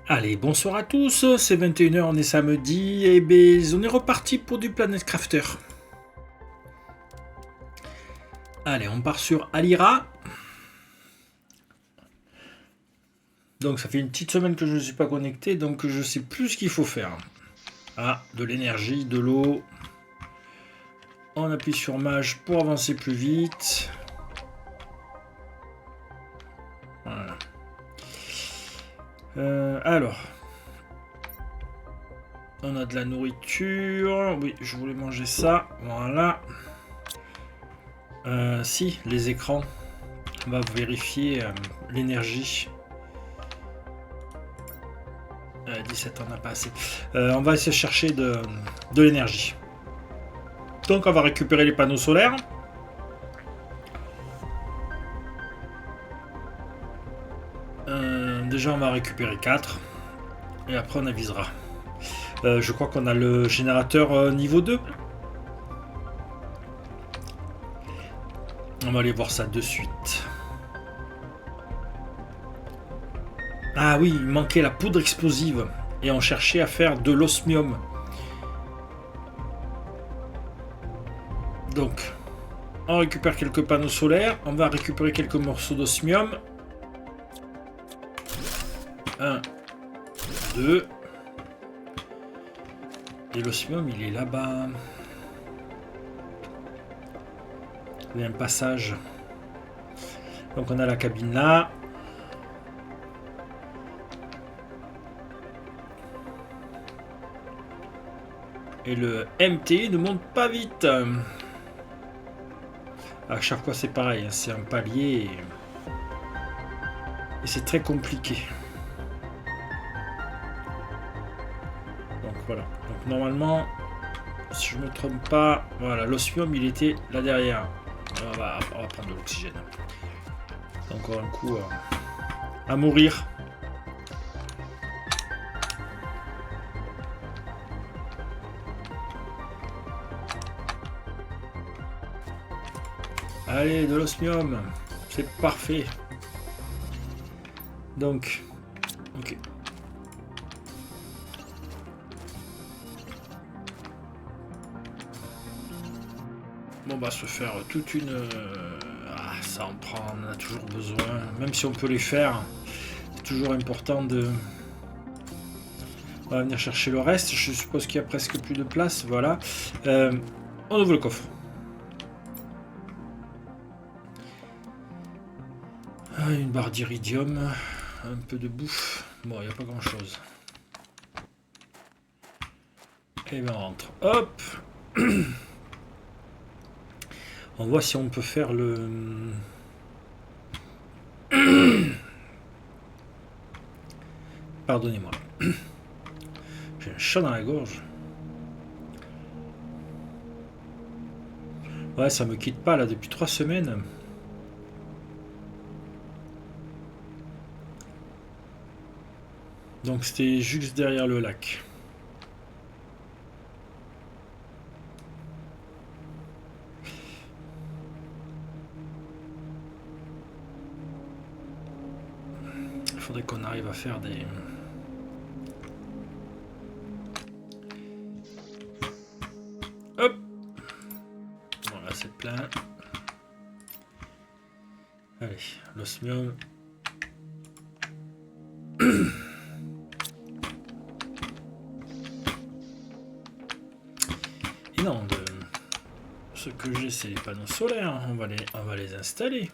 Allez, bonsoir à tous, c'est 21h, on est samedi, et ben on est reparti pour du Planet Crafter. Allez, on part sur Alira. Donc ça fait une petite semaine que je ne suis pas connecté, donc je sais plus ce qu'il faut faire. Ah, de l'énergie, de l'eau. On appuie sur Mage pour avancer plus vite. Voilà. Alors, on a de la nourriture. Oui, je voulais manger ça. Voilà. Si, les écrans. On va vérifier l'énergie. 17, on n'a pas assez. On va essayer de chercher de l'énergie. Donc on va récupérer les panneaux solaires. Déjà on va récupérer 4. Et après on avisera. Je crois qu'on a le générateur niveau 2. On va aller voir ça de suite. Ah oui, il manquait la poudre explosive. Et on cherchait à faire de l'osmium. Donc, on récupère quelques panneaux solaires. On va récupérer quelques morceaux d'osmium. 1, 2. Et l'osmium, il est là-bas. Il y a un passage. Donc on a la cabine là. Et le MT ne monte pas vite. À chaque fois c'est pareil, c'est un palier. Et c'est très compliqué. Donc voilà. Donc normalement, si je me trompe pas, voilà, l'osmium il était là derrière. On va prendre de l'oxygène. Encore un coup à mourir. Allez, de l'osmium. C'est parfait. Donc, ok. Bon, on va se faire toute une... ça en prend, on a toujours besoin. Même si on peut les faire, c'est toujours important de... On va venir chercher le reste. Je suppose qu'il y a presque plus de place. Voilà. On ouvre le coffre. Une barre d'iridium. Un peu de bouffe. Bon, il n'y a pas grand chose. Et bien on rentre. Hop. On voit si on peut faire le... Pardonnez-moi. J'ai un chat dans la gorge. Ouais, ça me quitte pas là depuis 3 semaines. Donc c'était juste derrière le lac. Il faudrait qu'on arrive à faire des... Hop. Voilà, c'est plein. Allez, l'osmium. Et non, ce que j'ai, c'est les panneaux solaires. On va les installer.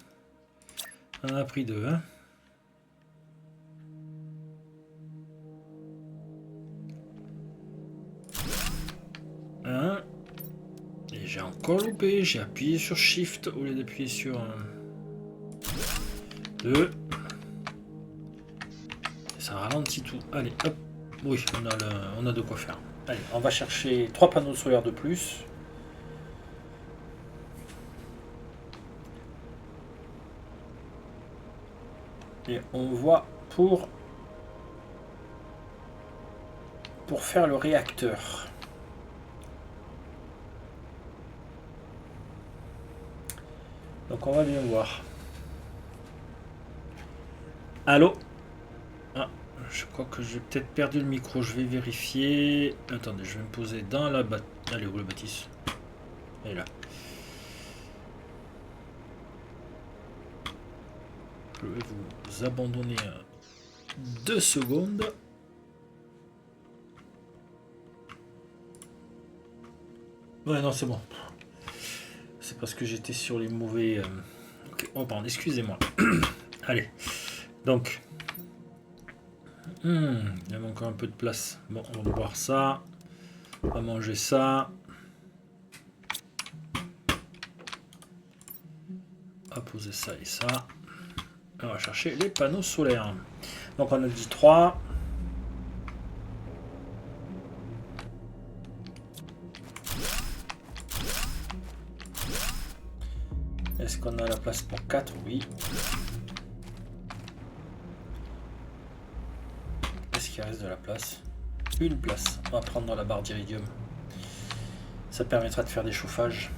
On en a pris 2, hein. Et j'ai encore loupé. J'ai appuyé sur Shift au lieu d'appuyer sur 2. Ça ralentit tout. Allez, hop. Oui, on a de quoi faire. Allez, on va chercher 3 panneaux solaires de plus. Et on voit pour faire le réacteur. Donc on va bien voir. Allô? Ah, Je crois que j'ai peut-être perdu le micro. Je vais vérifier. Attendez, je vais me poser dans la bâtisse. Allez, où la bâtisse? Elle est là. Je vais vous abandonner 2 secondes. Ouais, non, c'est bon. C'est parce que j'étais sur les mauvais... Okay. Oh, pardon, excusez-moi. Allez. Donc... il y a encore un peu de place. Bon, on va boire ça. On va manger ça. On va poser ça et ça. On va chercher les panneaux solaires. Donc on a dit 3. Est-ce qu'on a la place pour 4? Oui. Est-ce qu'il reste de la place? Une place. On va prendre dans la barre d'iridium. Ça permettra de faire des chauffages.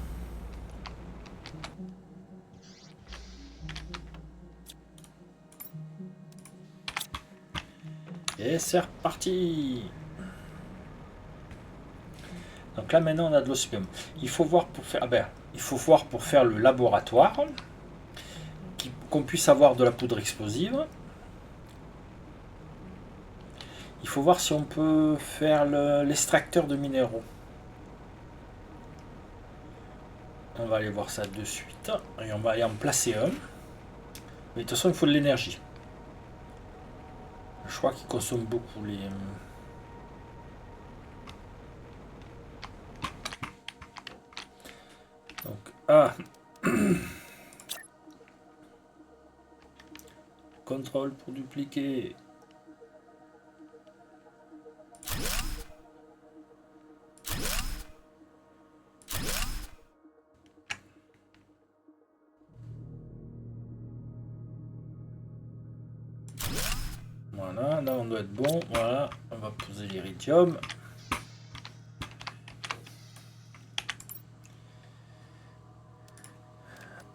Et c'est reparti. Donc là maintenant on a de l'osmium. Il faut voir pour faire... il faut voir pour faire le laboratoire qu'on puisse avoir de la poudre explosive. Il faut voir si on peut faire l'extracteur de minéraux. On va aller voir ça de suite. Et on va aller en placer un. Mais de toute façon il faut de l'énergie. Je crois qu'il consomme beaucoup les... Donc, contrôle pour dupliquer. Voilà, là on doit être bon. Voilà, on va poser l'iridium.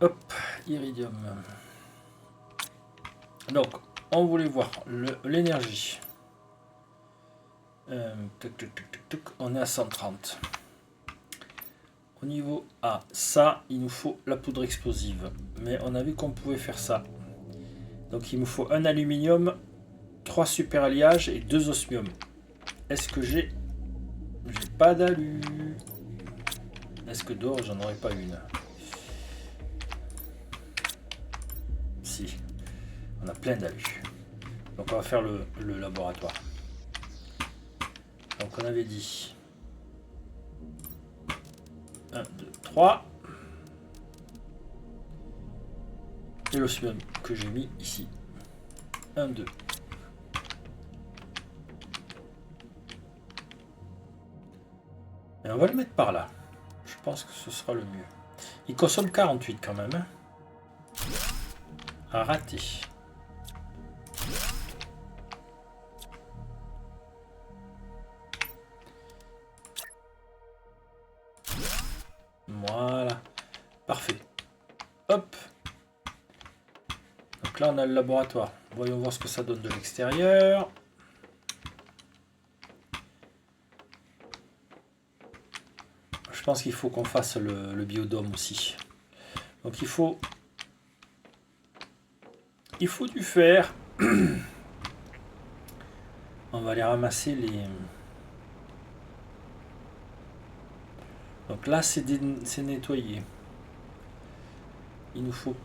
Hop, iridium. Donc, on voulait voir l'énergie. On est à 130. Au niveau A, ça, il nous faut la poudre explosive. Mais on a vu qu'on pouvait faire ça. Donc il me faut un aluminium, 3 super alliages et 2 osmium. Est-ce que j'ai pas d'alu? Est-ce que d'or, j'en aurais pas une? Si. On a plein d'alu. Donc on va faire le laboratoire. Donc on avait dit 1, 2, 3. Et l'osmium que j'ai mis ici. 1, 2. Et on va le mettre par là. Je pense que ce sera le mieux. Il consomme 48 quand même. Hein. À rater. Voilà. Parfait. Hop. Donc là, on a le laboratoire. Voyons voir ce que ça donne de l'extérieur. Je pense qu'il faut qu'on fasse le biodôme aussi. Donc il faut du fer. On va aller ramasser les... Donc là, c'est nettoyé. Il nous faut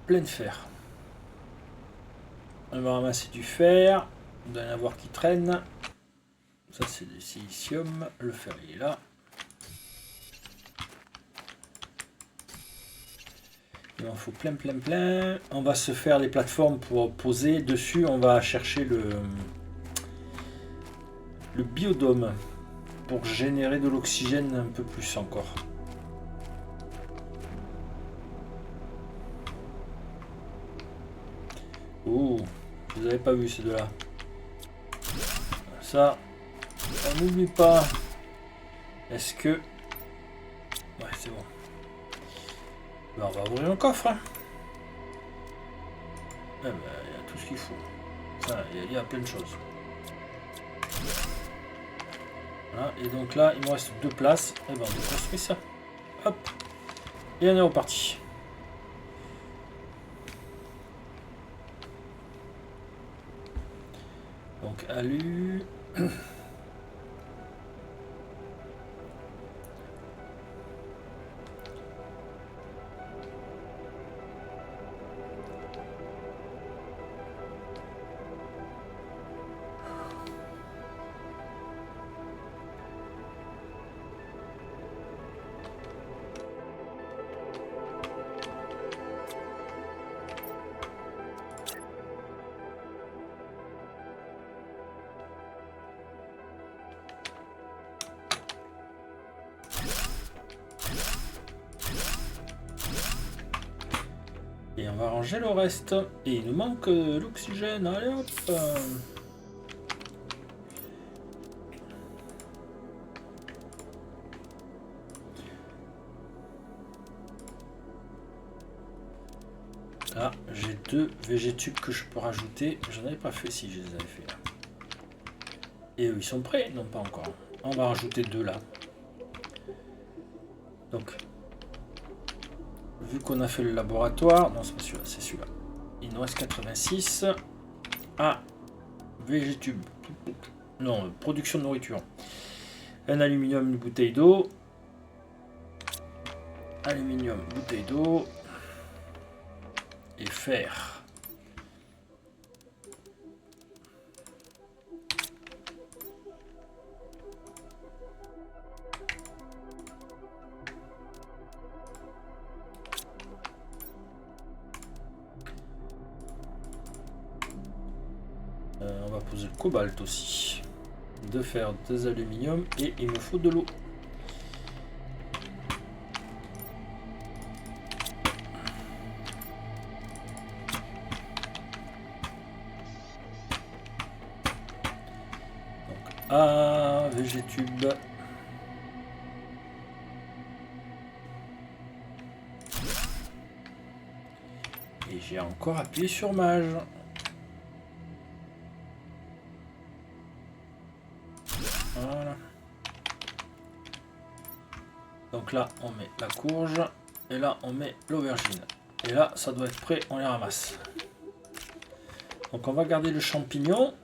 plein de fer. On va ramasser du fer. Il doit y en avoir qui traînent. Ça, c'est du silicium. Le fer, il est là. Il en faut plein. On va se faire les plateformes pour poser dessus. On va chercher le biodôme pour générer de l'oxygène un peu plus encore. Oh, vous n'avez pas vu ces deux-là. Ça, on n'oublie pas. Est-ce que... Ouais, c'est bon. Ben, on va ouvrir le coffre. Hein. Eh ben, il y a tout ce qu'il faut. Il y a plein de choses. Voilà, et donc là, il me reste 2 places. Et ben, on construit ça. Hop. Et on est reparti. Donc, alu. Et on va ranger le reste. Et il nous manque l'oxygène. Allez hop. Là, j'ai 2 végétubes que je peux rajouter. J'en avais pas fait si je les avais fait là. Et eux, ils sont prêts? Non, pas encore. On va rajouter 2 là. Donc, vu qu'on a fait le laboratoire, non, c'est pas celui-là, c'est celui-là. Il nous reste 86. Ah, végétube. Non, production de nourriture. Un aluminium, une bouteille d'eau. Aluminium, bouteille d'eau. Et fer. On va poser le cobalt aussi. 2 fer, 2 aluminium et il me faut de l'eau. Ah, végétube. Et j'ai encore appuyé sur mage. Voilà. Donc là, on met la courge. Et là, on met l'aubergine. Et là, ça doit être prêt, on les ramasse. Donc on va garder le champignon.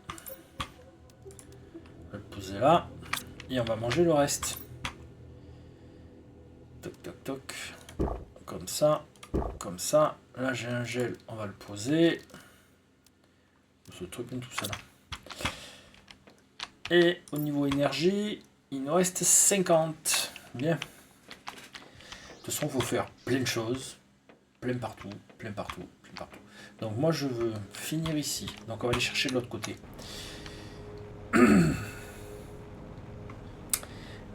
On va le poser là. Et on va manger le reste. Toc, toc, toc. Comme ça. Comme ça. Là, j'ai un gel. On va le poser. Ce truc, tout ça là. Et au niveau énergie, il nous reste 50. Bien. De toute façon, il faut faire plein de choses. Plein partout, plein partout, plein partout. Donc moi, je veux finir ici. Donc on va aller chercher de l'autre côté.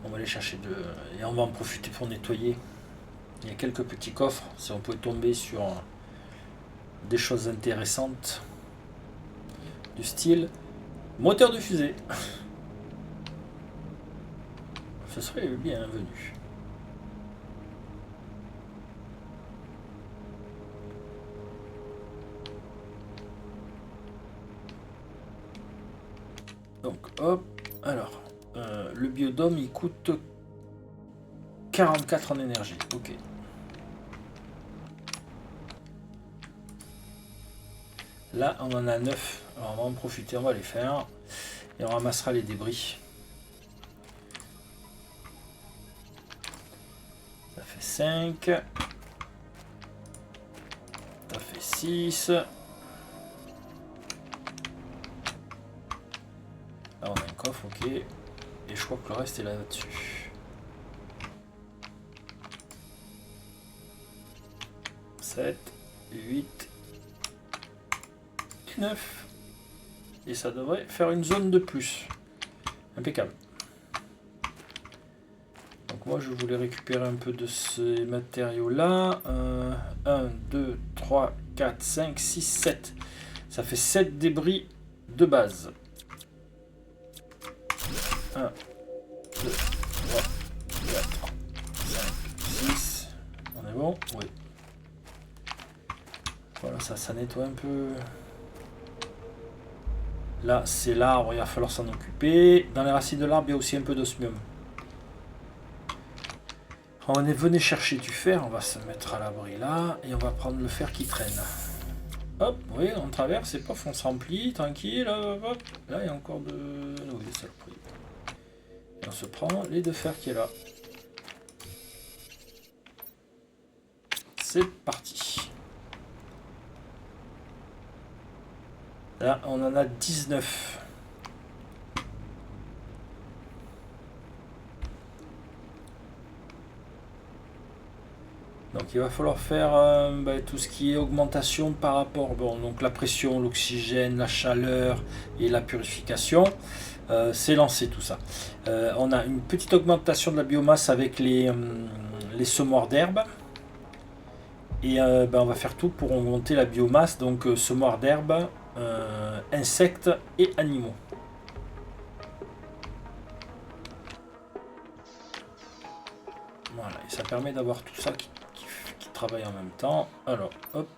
On va aller chercher de... Et on va en profiter pour nettoyer. Il y a quelques petits coffres. Si on pouvait tomber sur des choses intéressantes. Du style moteur de fusée. Ce serait bienvenu. Donc hop, alors le biodôme il coûte 44 en énergie, ok. Là on en a 9, alors on va en profiter, on va les faire et on ramassera les débris. Ça fait 5, ça fait 6. Là on a un coffre, ok. Et je crois que le reste est là-dessus. 7, 8, 9. Et ça devrait faire une zone de plus. Impeccable. Donc moi je voulais récupérer un peu de ces matériaux là. 1, 2, 3, 4, 5, 6, 7. Ça fait 7 débris de base. 1, 2, 3, 4, 5, 6. On est bon? Oui. Voilà, ça nettoie un peu Là, c'est l'arbre, il va falloir s'en occuper. Dans les racines de l'arbre, il y a aussi un peu d'osmium. Venez chercher du fer, on va se mettre à l'abri là, et on va prendre le fer qui traîne. Hop, oui, on traverse, c'est pas, on se remplit, tranquille, hop. Là, il y a encore de... Oui, ça le prix. Et on se prend les deux fers qui est là. C'est parti. Là, on en a 19. Donc il va falloir faire tout ce qui est augmentation par rapport, bon, donc la pression, l'oxygène, la chaleur et la purification. C'est lancé tout ça. On a une petite augmentation de la biomasse avec les semoirs d'herbe. Et on va faire tout pour augmenter la biomasse, donc semoirs d'herbe, insectes et animaux. Voilà, et ça permet d'avoir tout ça qui travaille en même temps. Alors, hop.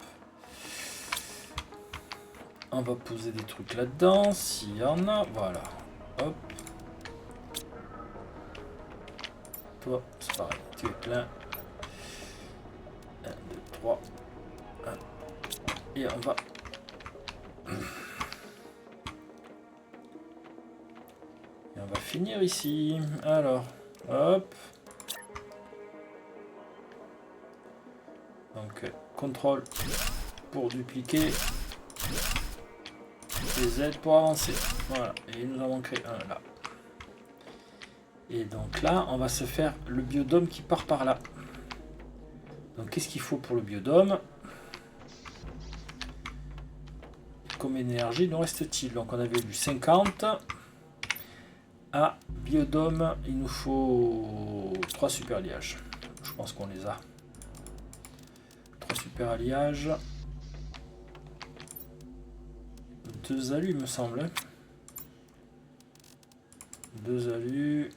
On va poser des trucs là-dedans, s'il y en a. Voilà, hop. Toi, c'est pareil, tu es plein. 1, 2, 3. 1. Et on va... Et on va finir ici. Alors, hop. Donc, contrôle pour dupliquer. Et Z pour avancer. Voilà, et il nous en manquerait un là. Et donc là, on va se faire le biodôme qui part par là. Donc qu'est-ce qu'il faut pour le biodôme? Combien d'énergie nous reste-t-il? Donc on avait vu 50. À biodôme, il nous faut 3 super alliages. Je pense qu'on les a. 3 super alliages. 2 alus, il me semble. 2 alus.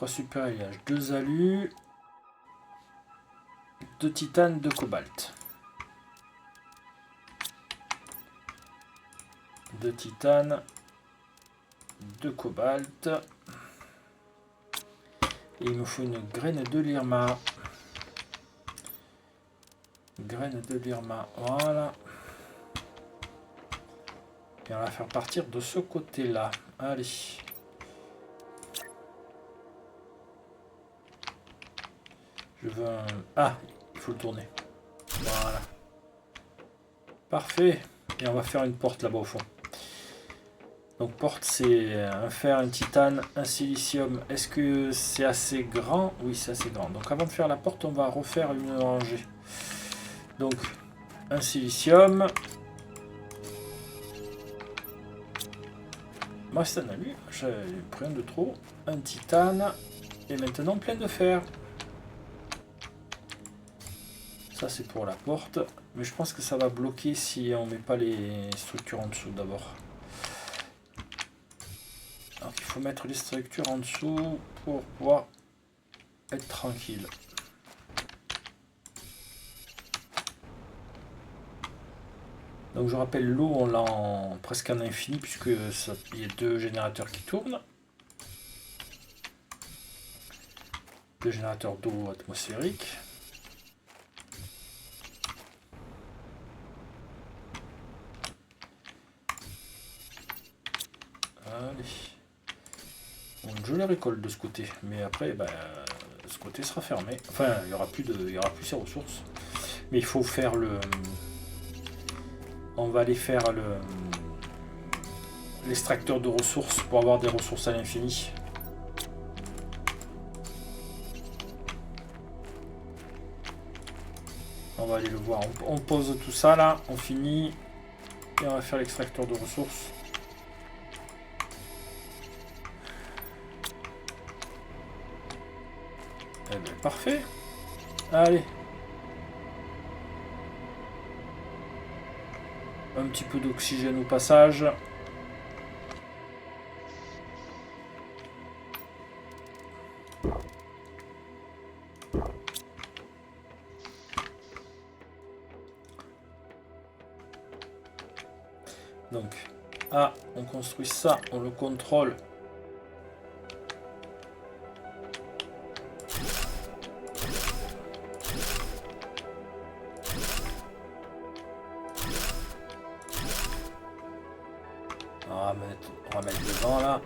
Super alliage, 2 alus, 2 titane, 2 cobalt. 2 titane, 2 cobalt. Et il me faut une graine de l'Irma. Graine de l'Irma, voilà. Et on va faire partir de ce côté-là. Allez. Je veux un... Ah, il faut le tourner. Voilà. Parfait. Et on va faire une porte là-bas au fond. Donc porte, c'est un fer, un titane, un silicium. Est-ce que c'est assez grand? Oui, c'est assez grand. Donc avant de faire la porte, on va refaire une rangée. Donc, un silicium. Moi, c'est un alu. J'ai pris un de trop. Un titane. Et maintenant, plein de fer. Ça c'est pour la porte, mais je pense que ça va bloquer si on met pas les structures en dessous d'abord. Donc il faut mettre les structures en dessous pour pouvoir être tranquille. Donc je rappelle, l'eau on l'a presque en infini puisque il y a 2 générateurs qui tournent. 2 générateurs d'eau atmosphérique. Allez. Bon, je les récolte de ce côté, mais après, ce côté sera fermé. Enfin, il y aura plus ces ressources. Mais il faut faire le... On va aller faire l'extracteur de ressources pour avoir des ressources à l'infini. On va aller le voir. On pose tout ça là, on finit. Et on va faire l'extracteur de ressources. Eh bien, parfait. Allez. Un petit peu d'oxygène au passage. Donc, on construit ça, on le contrôle. On va mettre devant là.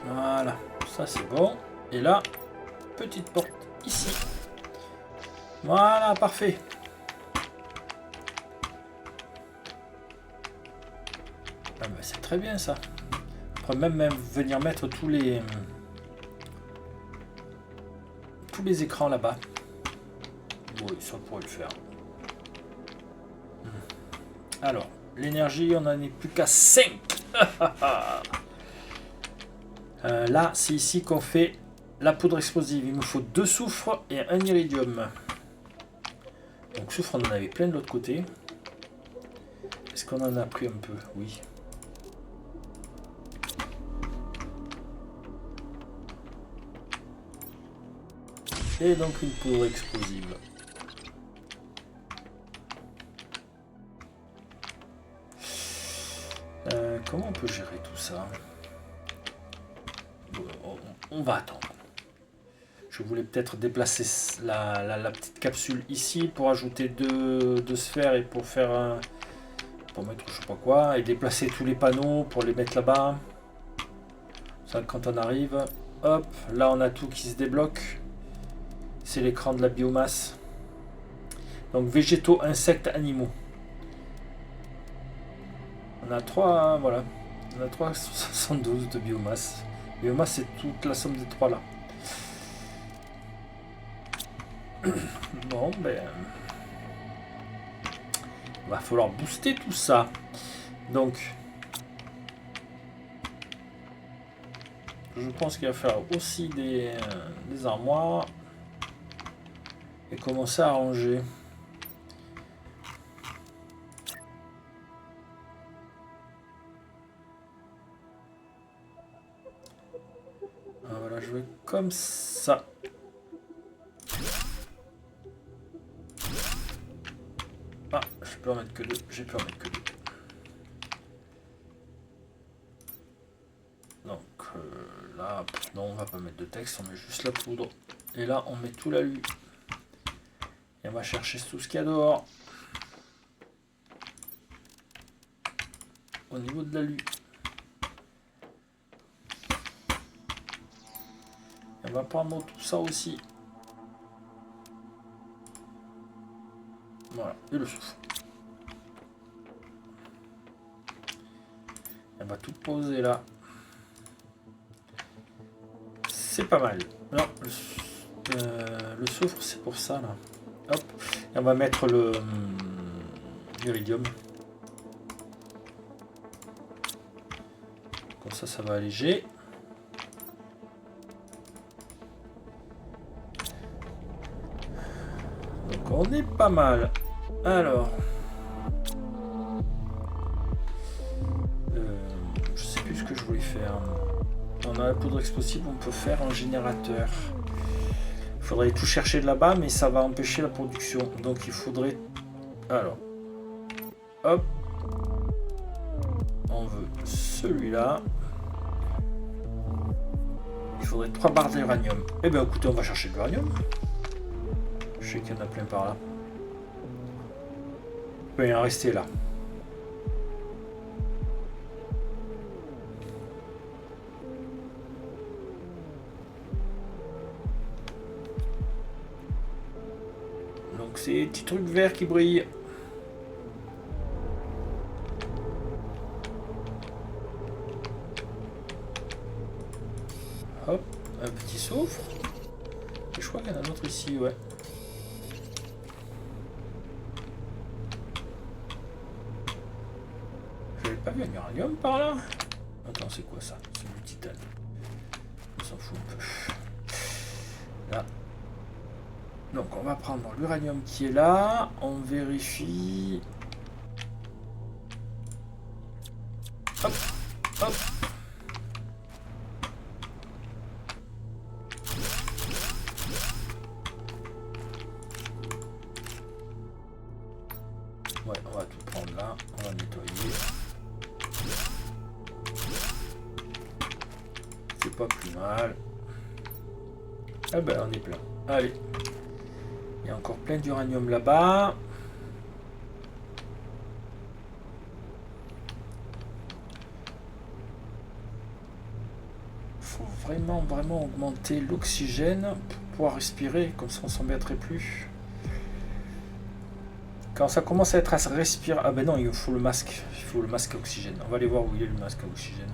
Voilà, ça c'est bon. Et là, petite porte ici. Voilà, parfait. Ah ben, c'est très bien ça. On pourrait même venir mettre tous les écrans là-bas. Oui, ça pourrait le faire. Alors, l'énergie, on n'en est plus qu'à 5. Là, c'est ici qu'on fait la poudre explosive. Il me faut 2 soufres et un iridium. Donc, soufre, on en avait plein de l'autre côté. Est-ce qu'on en a pris un peu? Oui. Et donc, une poudre explosive. Comment on peut gérer tout ça? On va attendre. Je voulais peut-être déplacer la petite capsule ici pour ajouter deux sphères et pour faire pour mettre je sais pas quoi et déplacer tous les panneaux pour les mettre là-bas. Ça quand on arrive, hop, là on a tout qui se débloque. C'est l'écran de la biomasse. Donc végétaux, insectes, animaux. On a 3, voilà. On a 372 de biomasse. Biomasse, c'est toute la somme des 3 là. Bon, ben... il va falloir booster tout ça. Donc... je pense qu'il va falloir aussi des armoires. Et commencer à ranger. Voilà, je vais comme ça. Ah, je peux en mettre que 2. J'ai pu en mettre que 2. Donc là, non, on va pas mettre de texte, on met juste la poudre. Et là, on met tout l'alu. Et on va chercher tout ce qu'il y a dehors. Au niveau de l'alu. On va prendre tout ça aussi. Voilà, et le souffle. On va tout poser là. C'est pas mal. Non, le soufre, c'est pour ça là. Hop. Et on va mettre l'iridium. Comme ça va alléger. Donc on est pas mal. Alors. Je sais plus ce que je voulais faire. On a la poudre explosive, on peut faire un générateur. Il faudrait tout chercher de là-bas, mais ça va empêcher la production. Donc il faudrait... alors. Hop. On veut celui-là. Il faudrait 3 barres d'uranium. Eh bien écoutez, on va chercher de l'uranium. Je sais qu'il y en a plein par là. Il peut y en rester là. Donc c'est des petits trucs verts qui brillent. Hop, un petit soufre. Et je crois qu'il y en a d'autres ici, ouais. J'avais pas vu un uranium par là. Attends, c'est quoi ça? C'est du titane. On s'en fout un peu. Là. Donc on va prendre l'uranium qui est là. On vérifie. Hop, hop. Ouais, on va tout prendre là. On va nettoyer. C'est pas plus mal. Ah ben, on est plein. Allez. Il y a encore plein d'uranium là-bas. Faut vraiment augmenter l'oxygène pour pouvoir respirer. Comme ça, on s'embêterait plus. Quand ça commence à être à se respirer... Ah ben non, il faut le masque. Il faut le masque à oxygène. On va aller voir où il est le masque à oxygène.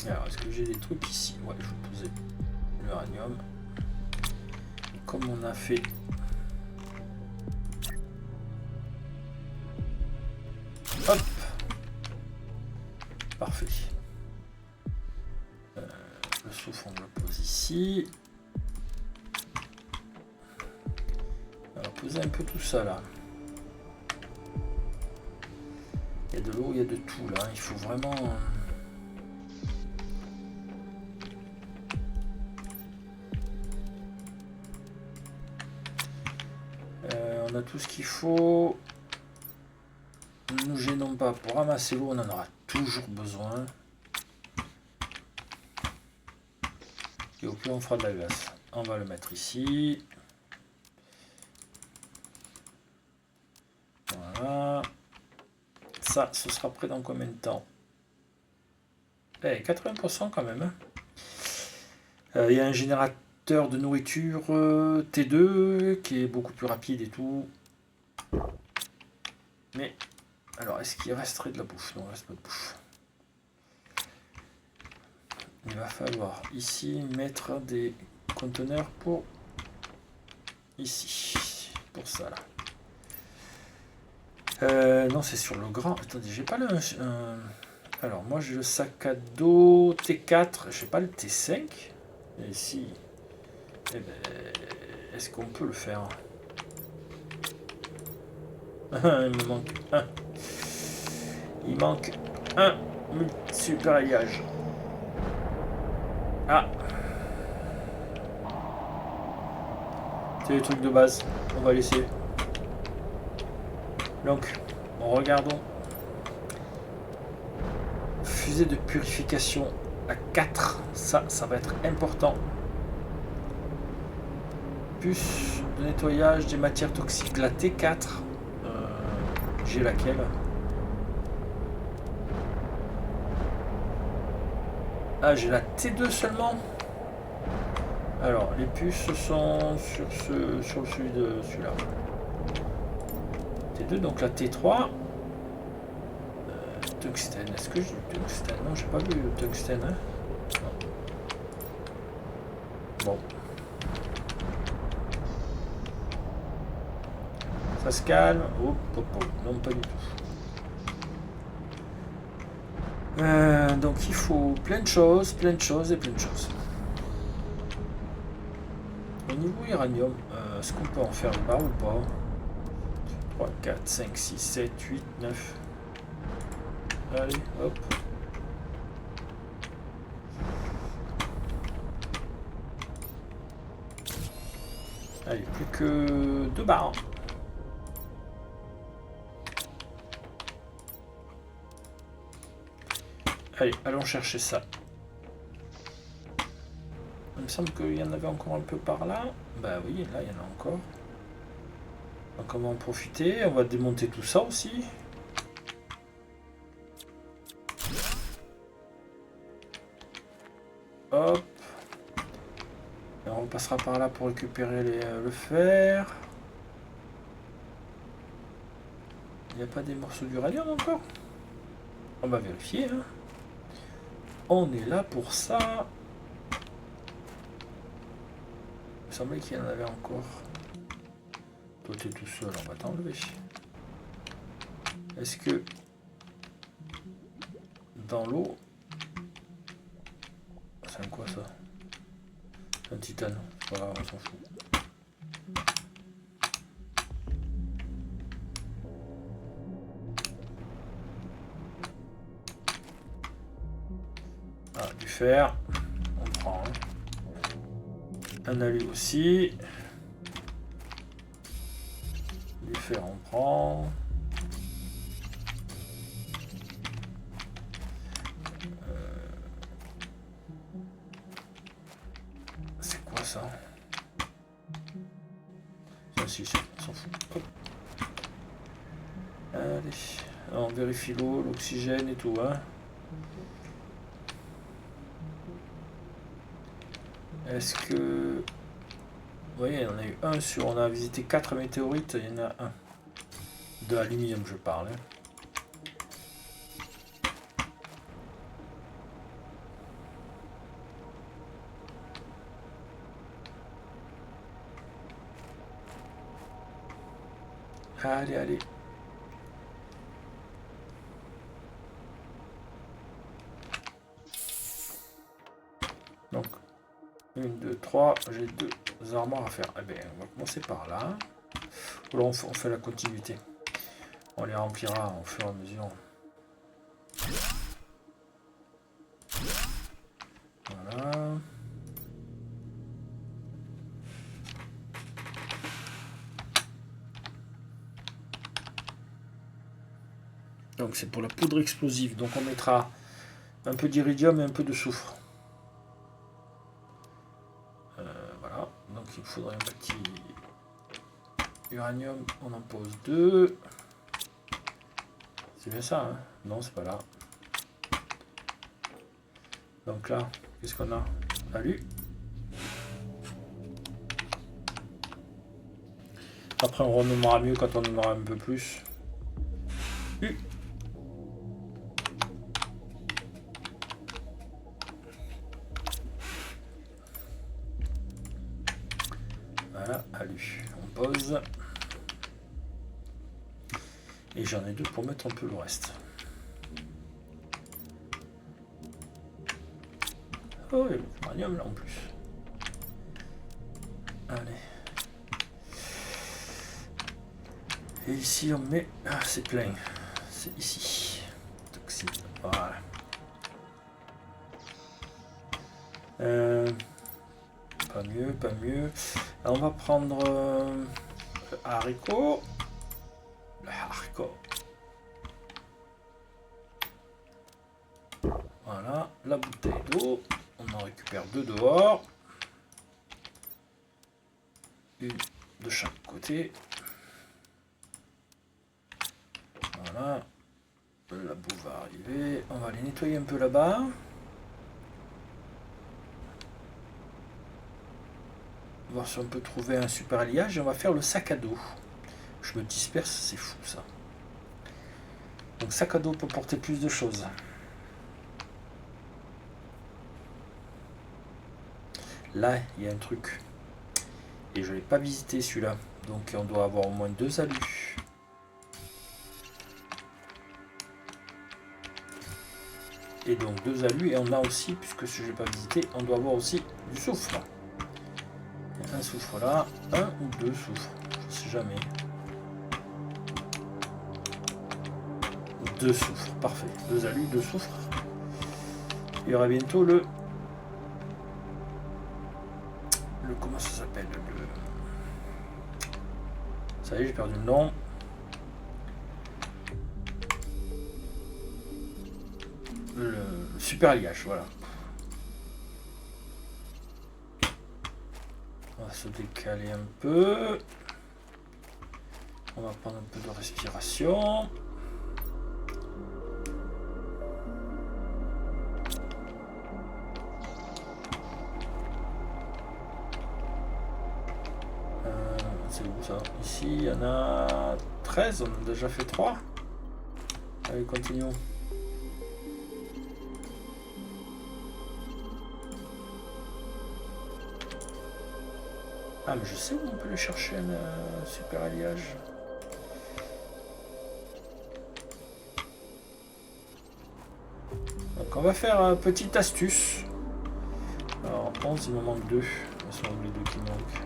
Alors, est-ce que j'ai des trucs ici? Ouais, je vais poser l'uranium. Comme on a fait... Hop! Parfait. Le souffle, on le pose ici. On va poser un peu tout ça là. Il y a de l'eau, il y a de tout là. Il faut vraiment... on a tout ce qu'il faut. Ne nous gênons pas pour ramasser l'eau, on en aura toujours besoin. Et au pire, on fera de la glace. On va le mettre ici. Voilà. Ça, ce sera prêt dans combien de temps? 80% quand même. Il y a un générateur de nourriture T2 qui est beaucoup plus rapide et tout. Mais, alors, est-ce qu'il resterait de la bouffe? Non, il ne reste pas de bouffe. Il va falloir ici mettre des conteneurs pour ici. Pour ça là. Non, c'est sur le grand. Attendez, j'ai pas le... Alors, moi j'ai le sac à dos T4. Je sais pas le T5. Et si... Eh ben, est-ce qu'on peut le faire? Il me manque un. Il manque un super alliage. Ah. C'est les trucs de base. On va laisser. Donc, regardons. Fusée de purification à 4. Ça va être important. Puce de nettoyage des matières toxiques. La T4. J'ai laquelle? Ah, j'ai la T2 seulement. Alors, les puces sont sur celui de celui-là. T2, donc la T3. Tungstène, est-ce que j'ai du tungstène? Non, j'ai pas vu le tungstène. Hein, bon. Ça se calme. Oh, non, pas du tout. Donc il faut plein de choses et plein de choses. Au niveau uranium, est-ce qu'on peut en faire une barre ou pas? 3, 4, 5, 6, 7, 8, 9. Allez, hop. Allez, plus que 2 barres. Allez, allons chercher ça. Il me semble qu'il y en avait encore un peu par là. Bah oui, là il y en a encore. Donc on va en profiter. On va démonter tout ça aussi. Hop. Et on repassera par là pour récupérer le fer. Il n'y a pas des morceaux d'uranium encore? On va vérifier. Hein. On est là pour ça. Il me semblait qu'il y en avait encore. Toi, tu es tout seul, on va t'enlever. Est-ce que dans l'eau... C'est un quoi ça? C'est un titane. C'est pas grave, on s'en fout. Ah, du fer. On prend. Hein. Un alu aussi. Du fer, on prend. C'est quoi ça? Ça, si, on s'en fout. Hop. Allez. Alors, on vérifie l'eau, l'oxygène et tout. Hein. Est-ce que... Vous voyez, on a eu un sur... On a visité 4 météorites, il y en a un. De aluminium, je parle. Hein. Allez, allez. Donc, 1, 2, 3, j'ai 2 armoires à faire. Eh bien, on va commencer par là. Ou là, on fait la continuité. On les remplira au fur et à mesure. Voilà. Donc c'est pour la poudre explosive. Donc on mettra un peu d'iridium et un peu de soufre. Voilà. Donc il faudrait un petit uranium. On en pose 2. C'est bien ça, hein? Non, c'est pas là. Donc là, qu'est-ce qu'on a? Alu. Après on renommera mieux quand on en aura un peu plus. U. Voilà, alu. On pose. Et j'en ai 2 pour mettre un peu le reste. Oh, il y a le uranium là en plus. Allez. Et ici on met... Ah, c'est plein. C'est ici. Toxine. Voilà. Pas mieux, pas mieux. Alors, on va prendre le haricot. Le haricot. Voilà. La bouteille d'eau. On en récupère 2 dehors. Une de chaque côté. Voilà. La boue va arriver. On va aller nettoyer un peu là-bas. Voir si on peut trouver un super alliage. Et on va faire le sac à dos. Je me disperse, c'est fou ça. Donc sac à dos peut porter plus de choses. Là, il y a un truc. Et je ne l'ai pas visité celui-là. Donc on doit avoir au moins 2 alus. Et donc 2 alus. Et on a aussi, puisque je n'ai pas visité, on doit avoir aussi du soufre. Il y a un soufre là. 1 ou 2 soufres. Je ne sais jamais. 2 soufres. Parfait. 2 alus, 2 soufres. Il y aura bientôt le comment ça s'appelle, ça y est, j'ai perdu le nom. Le super alliage, voilà. On va se décaler un peu. On va prendre un peu de respiration. C'est où ça? Ici, il y en a 13, on a déjà fait 3. Allez, continuons. Ah, mais je sais où on peut le chercher, un super alliage. Donc, on va faire une petite astuce. Alors, 11, il me manque 2. Ce sont les 2 qui manquent.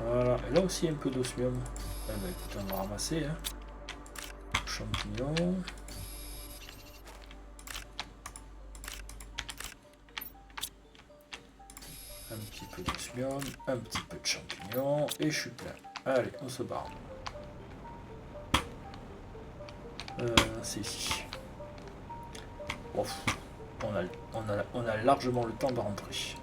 Voilà, et là aussi un peu d'osmium. Eh ben écoute, on va ramasser. Hein. Champignons. Un petit peu d'osmium, un petit peu de champignons, et je suis plein. Allez, on se barre. C'est ici. Ouf, on a largement le temps de rentrer.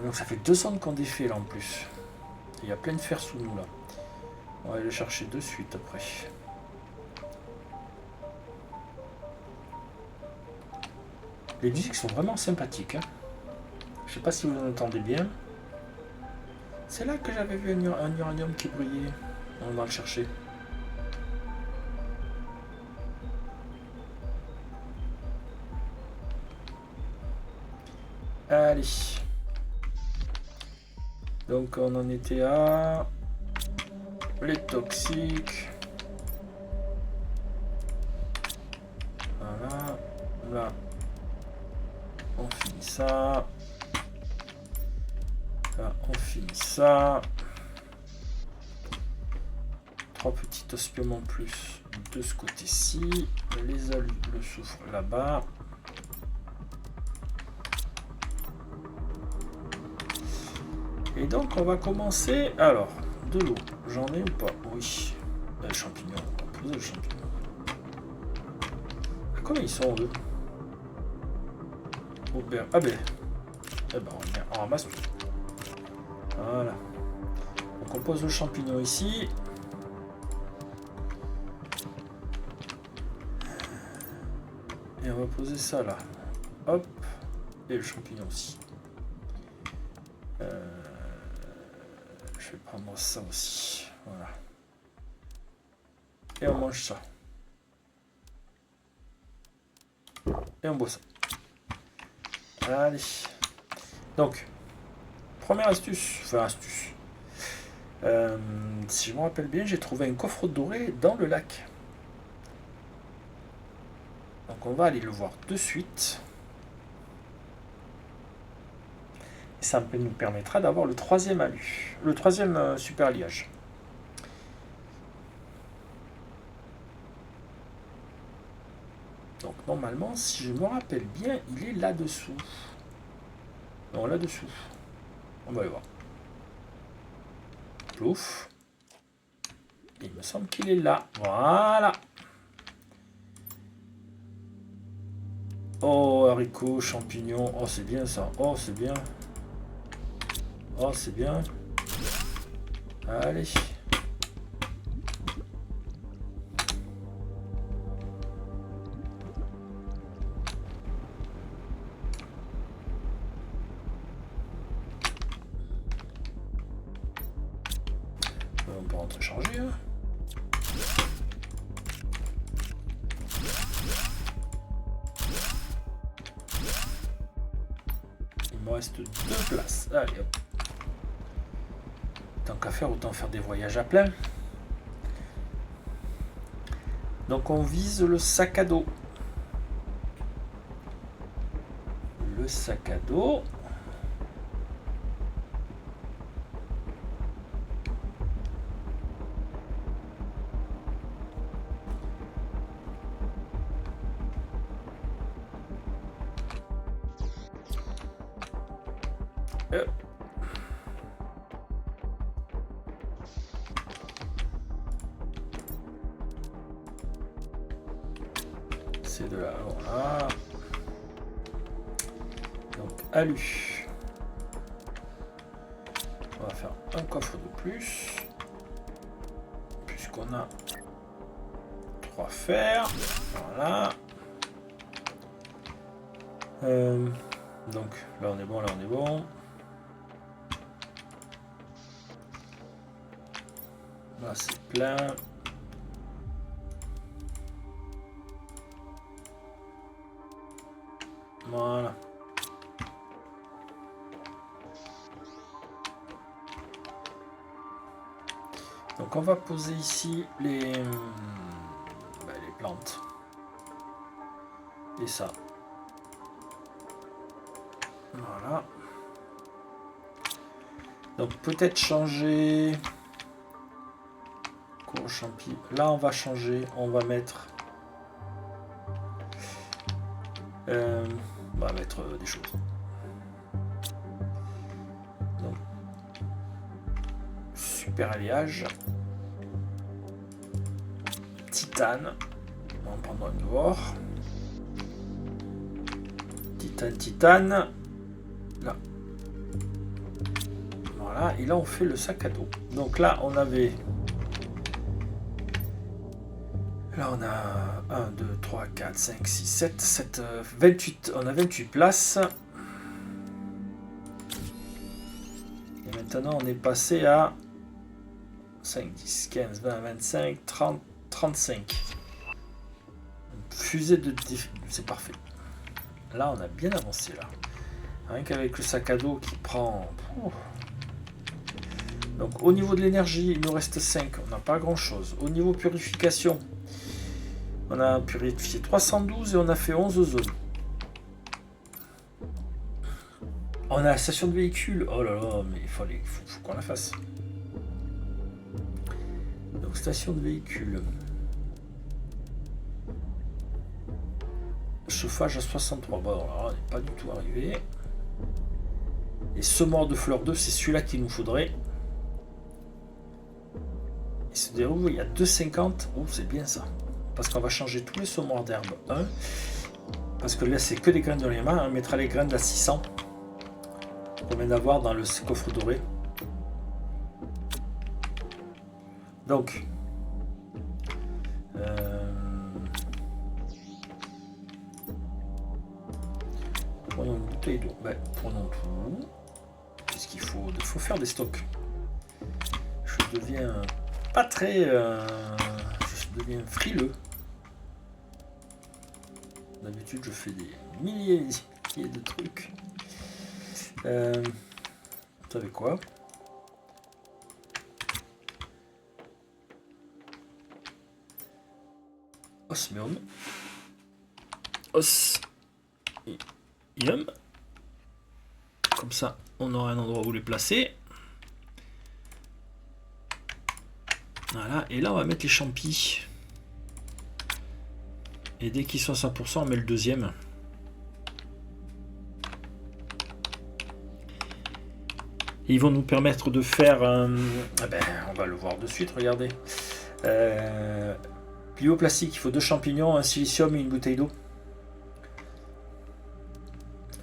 Donc ça fait 2 cendres qu'on défait là en plus. Il y a plein de fer sous nous là. On va aller le chercher de suite après. Les musiques sont vraiment sympathiques. Hein. Je sais pas si vous entendez bien. C'est là que j'avais vu un uranium qui brillait. On va le chercher. Allez. Donc on en était à les toxiques. Voilà. Là. On finit ça. Là, on finit ça. 3 petits ospiums en plus de ce côté-ci. Les ailes, le soufre là-bas. Et donc on va commencer. Alors, de l'eau, j'en ai ou pas? Oui. Les champignons, on va poser le champignon. Ah, comment ils sont eux? Ah ben. Eh ben on ramasse tout. Voilà. Donc on pose le champignon ici. Et on va poser ça là. Hop. Et le champignon aussi. Je vais prendre ça aussi. Voilà. Et on mange ça. Et on boit ça. Allez. Donc, première astuce. Enfin, astuce. Si je me rappelle bien, j'ai trouvé un coffre doré dans le lac. Donc on va aller le voir de suite. Et ça nous permettra d'avoir le 3e alu. Le 3e super alliage. Donc normalement, si je me rappelle bien, il est là-dessous. Non, là-dessous. On va le voir. Plouf. Il me semble qu'il est là. Voilà. Oh, haricots, champignons. Oh, c'est bien ça. Oh, c'est bien. Oh, c'est bien. Allez. On peut rentrer charger. Hein. Il me reste 2 places. Allez hop. Tant qu'à faire, autant faire des voyages à plein. Donc on vise le sac à dos. Le sac à dos. C'est de là, voilà. Donc, alu. On va faire un coffre de plus. Puisqu'on a 3 fers. Voilà. Donc, là on est bon, là on est bon. Là c'est plein. Voilà. Donc on va poser ici les plantes. Et ça. Voilà. Donc peut-être changer... Cours champi. Là on va changer, on va mettre... on va mettre des choses. Donc, super alliage. Titane. On va prendre un dehors. Titane. Là. Voilà. Et là, on fait le sac à dos. Donc là, on avait... Là, on a 1, 2, 3, 4, 5, 6, 7, 28. On a 28 places. Et maintenant, on est passé à 5, 10, 15, 20, 25, 30, 35. Fusée de... C'est parfait. Là, on a bien avancé, là. Rien qu'avec le sac à dos qui prend... Donc, au niveau de l'énergie, il nous reste 5. On n'a pas grand-chose. Au niveau purification... On a purifié 312 et on a fait 11 zones. On a la station de véhicule. Oh là là, mais il faut qu'on la fasse. Donc station de véhicule. Chauffage à 63. Bon, alors on n'est pas du tout arrivé. Et semoir de fleurs 2, c'est celui-là qu'il nous faudrait. Il se déroule, il y a 2,50. Oh, c'est bien ça. Parce qu'on va changer tous les semoirs d'herbe 1. Parce que là, c'est que des graines de léma. On mettra les graines à 600. Qu'on vient d'avoir dans le coffre doré. Donc. Prenons une bouteille d'eau. Ben, prenons tout. Qu'est-ce qu'il faut? Il faut faire des stocks. Je deviens pas très... je deviens frileux. D'habitude, je fais des milliers de trucs. Vous savez quoi? Osmium. Osmium. Comme ça, on aura un endroit où les placer. Voilà, et là, on va mettre les champis. Et dès qu'ils sont à 100%, on met le deuxième. Ils vont nous permettre de faire... on va le voir de suite, regardez. Bioplastique, il faut 2 champignons, un silicium et une bouteille d'eau.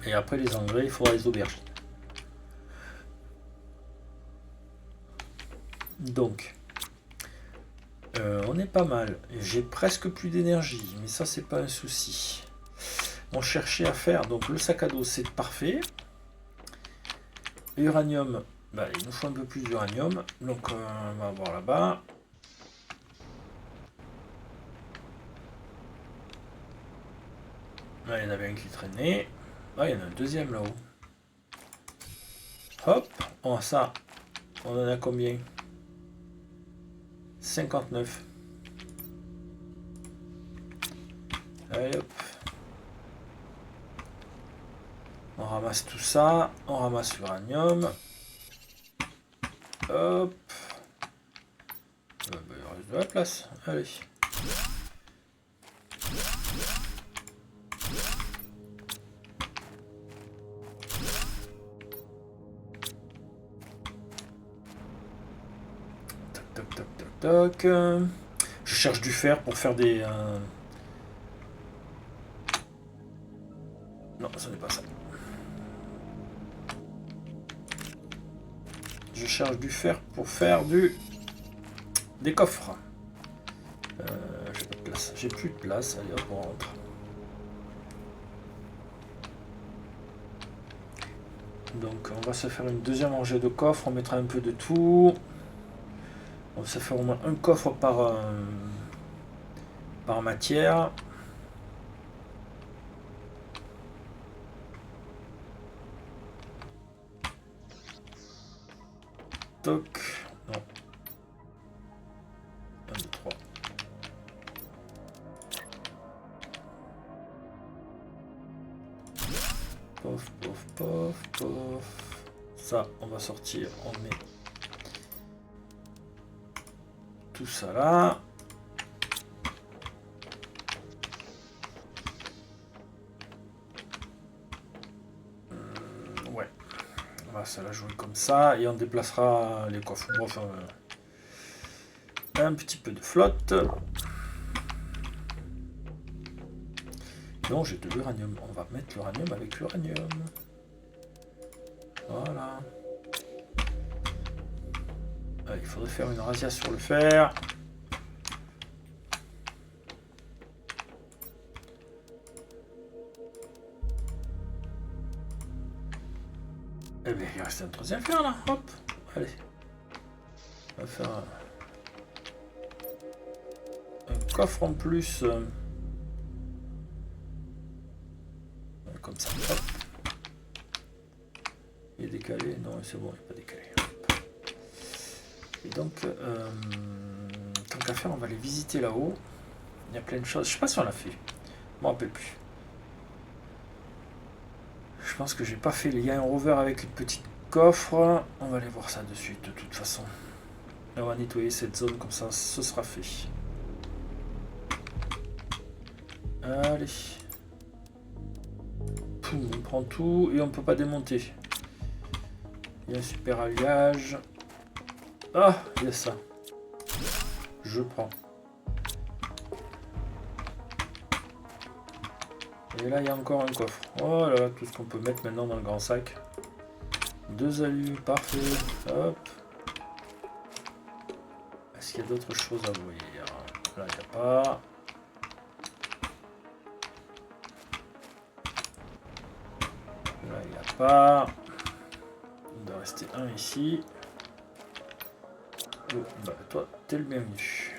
Et après les engrais, il faudra les aubergines. Donc, on est pas mal. J'ai presque plus d'énergie, mais ça, c'est pas un souci. On cherchait à faire, donc le sac à dos, c'est parfait. Uranium, il nous faut un peu plus d'uranium. Donc, on va voir là-bas. Là, il y en avait un qui traînait. Ah, il y en a un deuxième là-haut. Hop. Oh, ça, on en a combien? 59. Allez, hop. On ramasse tout ça. On ramasse l'uranium. Hop. Il reste de la place. Allez. Toc. Je cherche du fer pour faire des... Non, ce n'est pas ça. Je cherche du fer pour faire des coffres. J'ai pas de place. J'ai plus de place. Allez hop, on rentre. Donc on va se faire une deuxième rangée de coffres. On mettra un peu de tout. On va se faire au moins un coffre par matière. Toc. Non. 1, 2, 3. Pof, pof, pof, pof. Ça, on va sortir. On met tout ça là. Ouais. On va ça la jouer comme ça. Et on déplacera les coffres. Bon, enfin, un petit peu de flotte. Non, j'ai de l'uranium. On va mettre l'uranium avec l'uranium. Voilà. Allez, il faudrait faire une razzia sur le fer. Eh bien, il reste un troisième fer là. Hop. Allez. On va faire un coffre en plus. Comme ça. Hop. Il est décalé. Non, c'est bon, il n'est pas décalé. Hop. Et donc, tant qu'à faire, on va aller visiter là-haut. Il y a plein de choses. Je sais pas si on l'a fait. Je m'en rappelle plus. Je pense que j'ai pas fait. Il y a un rover avec une petite coffre. On va aller voir ça de suite, de toute façon. Et on va nettoyer cette zone, comme ça, ce sera fait. Allez. Poum, on prend tout et on peut pas démonter. Il y a un super alliage. Ah, il y a ça. Je prends. Et là, il y a encore un coffre. Oh là là, tout ce qu'on peut mettre maintenant dans le grand sac. 2 alus, parfait. Hop. Est-ce qu'il y a d'autres choses à voir? Là, il n'y a pas. Là, il n'y a pas. Il doit rester un ici. Oh, bah, toi, t'es le bienvenu.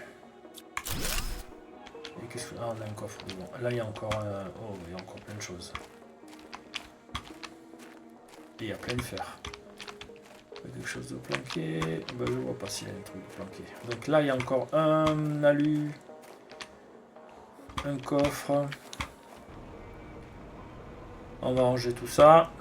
Et qu'est-ce que... Ah, on a un coffre. Bon, là, il y a encore oh, il y a encore plein de choses. Et il y a plein de fer. Il y a quelque chose de planqué. Bah, je vois pas s'il y a un truc de planqué. Donc là, il y a encore un alu. Un coffre. On va ranger tout ça.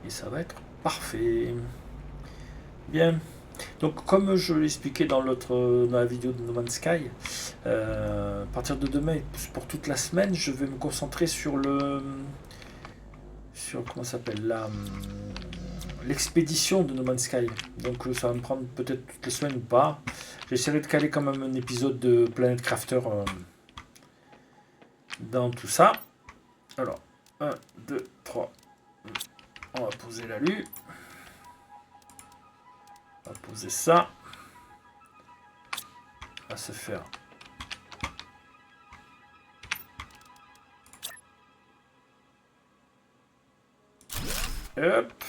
Et ça va être parfait. Bien. Donc comme je l'expliquais dans la vidéo de No Man's Sky, à partir de demain et pour toute la semaine, je vais me concentrer sur comment ça s'appelle l'expédition de No Man's Sky. Donc ça va me prendre peut-être toutes les semaines ou pas. J'essaierai de caler quand même un épisode de Planet Crafter dans tout ça. Alors, 1, 2, 3. On va poser l'alu. On va poser ça. On va se faire. Hop.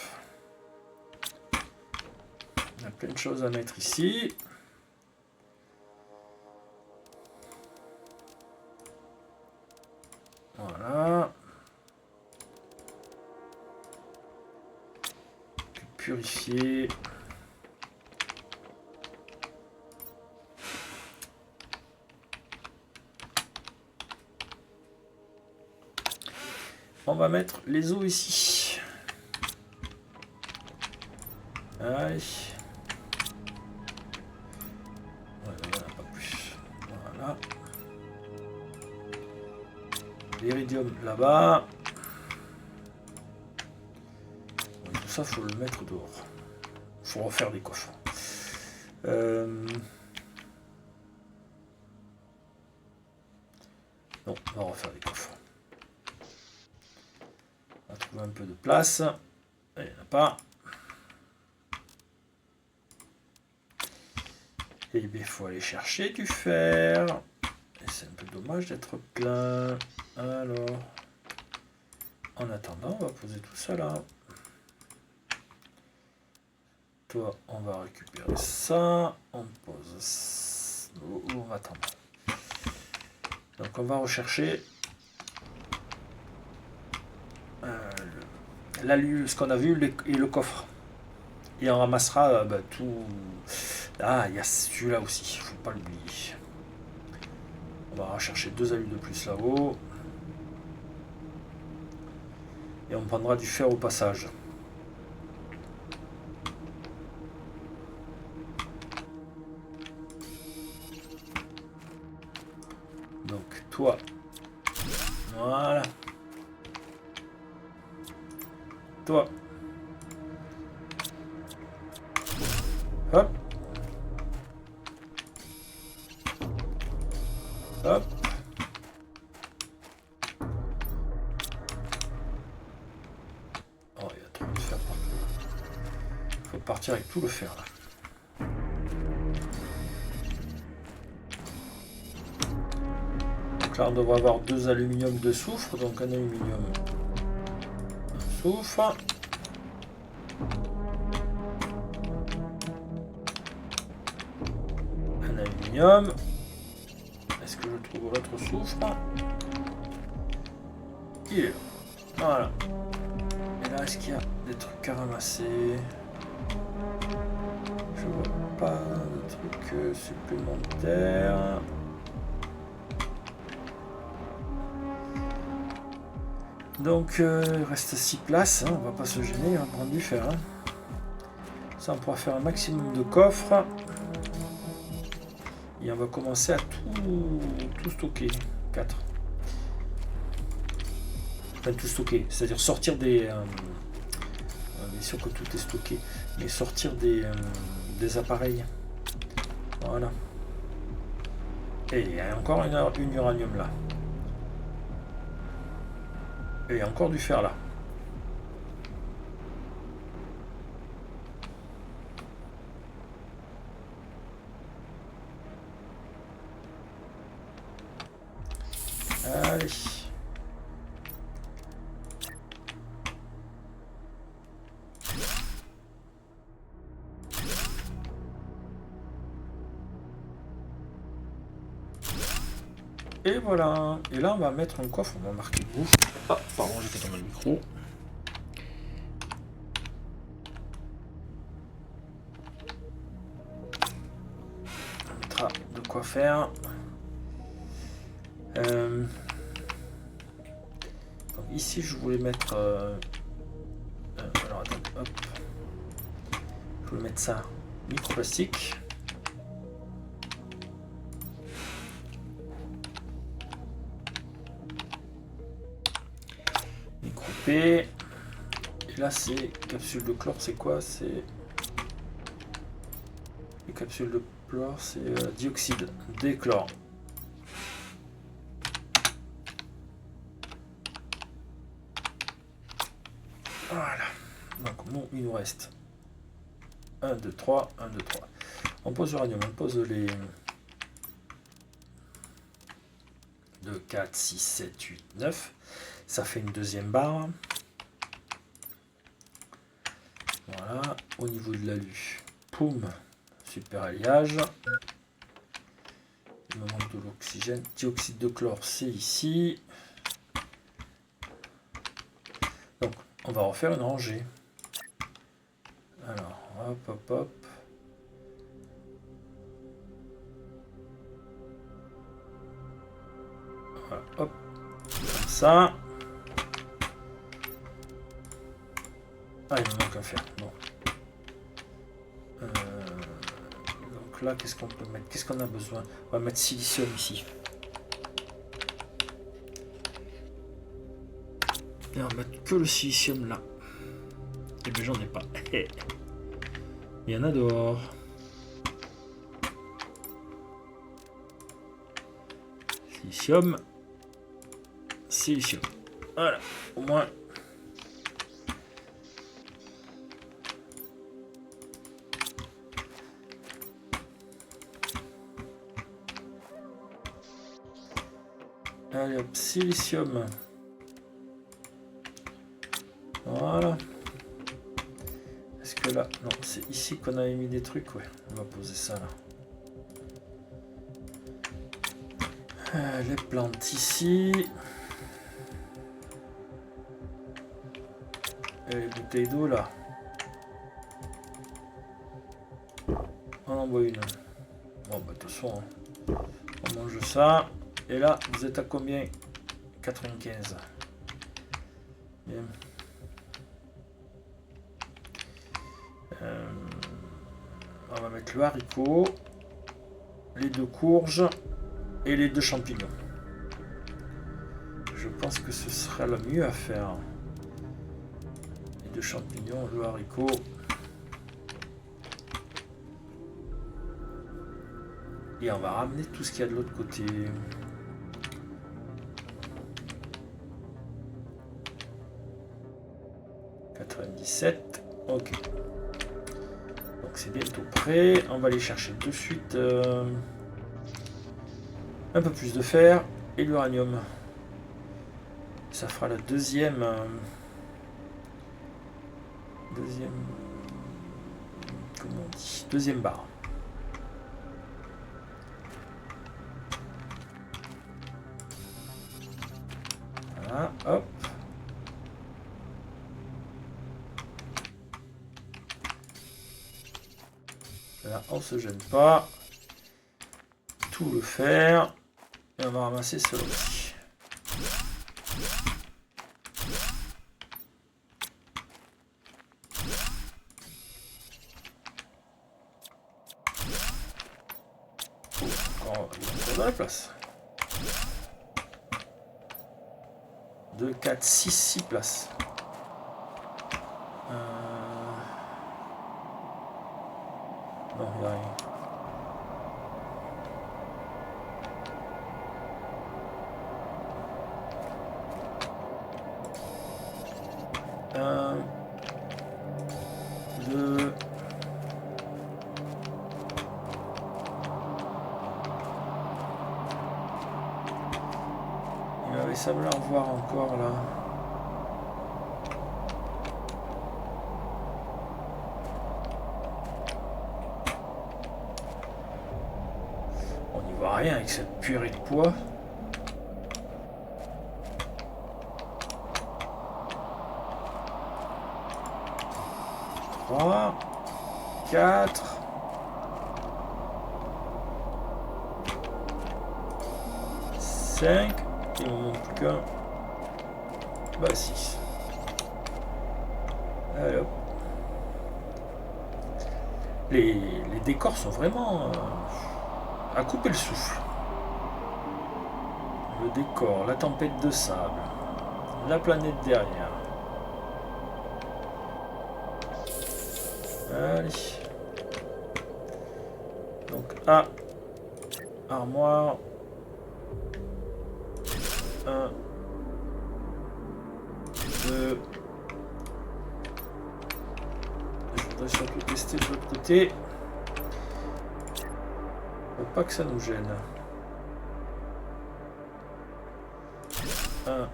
On a plein de choses à mettre ici. Voilà. Purifier. On va mettre les os ici. Allez. Voilà, pas plus. Voilà. L'iridium là-bas. Tout ça, faut le mettre dehors. Faut refaire des coffres. Non, on va refaire des coffres. On va trouver un peu de place. Il n'y en a pas. Et bien, il faut aller chercher du fer. Et c'est un peu dommage d'être plein. Alors, en attendant, on va poser tout ça là. Toi, on va récupérer ça. On pose. On va attendre. Donc, on va rechercher l'alu, ce qu'on a vu, et le coffre. Et on ramassera tout. Ah, il y a celui-là aussi, faut pas l'oublier. On va rechercher 2 alus de plus là-haut. Et on prendra du fer au passage. Donc toi, voilà. Toi. Hop. Hop. Oh, il y a trop de fer partout. Il faut partir avec tout le fer là. Donc là, on devrait avoir 2 aluminium de soufre, donc un aluminium, un soufre. Un aluminium. Est-ce que je trouve l'autre soufre? Il est là. Voilà. Et là, est-ce qu'il y a des trucs à ramasser? Je vois pas de trucs supplémentaires. Donc, il reste 6 places. Hein. On va pas se gêner, on va prendre du fer. Hein. Ça, on pourra faire un maximum de coffres. Et on va commencer à tout stocker. 4. Enfin, tout stocker. C'est-à-dire sortir des... bien sûr que tout est stocké. Mais sortir des appareils. Voilà. Et il y a encore une uranium là. Et il y a encore du fer là. Allez. Et voilà. Et là, on va mettre un coffre. On va marquer bouffe. Ah, pardon, j'ai fait tomber le micro. On mettra de quoi faire. Donc ici, je voulais mettre... alors, attends, hop. Je voulais mettre ça. Microplastique. Et là c'est capsule de chlore, c'est quoi? C'est les capsules de chlore, c'est dioxyde d'échlore. Voilà. Donc bon, il nous reste 1, 2, 3, 1, 2, 3. On pose l'uranium, on pose les 2, 4, 6, 7, 8, 9. Ça fait une deuxième barre. Voilà, au niveau de l'alu, poum, super alliage. Il me manque de l'oxygène. Dioxyde de chlore, c'est ici. Donc, on va refaire une rangée. Alors, hop, hop, hop. Voilà, hop, comme ça. Ah, il me manque un fer. Bon. Donc là, qu'est-ce qu'on peut mettre? Qu'est-ce qu'on a besoin? On va mettre silicium ici. Et on va mettre que le silicium là. Et bien, j'en ai pas. Il y en a dehors. Silicium. Silicium. Voilà. Au moins. Allez hop, silicium. Voilà. Est-ce que là... Non, c'est ici qu'on avait mis des trucs, ouais. On va poser ça là. Les plantes ici. Et les bouteilles d'eau là. On en boit une. Bon bah de toute façon, on mange ça. Et là, vous êtes à combien? 95. Bien. On va mettre le haricot, les 2 courges et les 2 champignons. Je pense que ce sera le mieux à faire. Les 2 champignons, le haricot. Et on va ramener tout ce qu'il y a de l'autre côté. « 97. Ok. Donc c'est bientôt prêt. On va aller chercher de suite un peu plus de fer et l'uranium. Ça fera la deuxième comment on dit, deuxième barre. Voilà, hop. Là, on se gêne pas. Tout le fer. Et on va ramasser cela aussi. Encore dans la place. 2, 4, 6 places. Non, il n'y a rien. Un, 2. Il m'avait semblé en voir encore là. On n'y voit rien avec cette purée de poids. Trois, 4. Il ne manque qu'un. Bah 6. Allez hop. Les décors sont vraiment à couper le souffle. Le décor, la tempête de sable, la planète derrière. Allez. Donc A, armoire. 1, 2. Je voudrais surtout tester de l'autre côté. Faut pas que ça nous gêne. 1,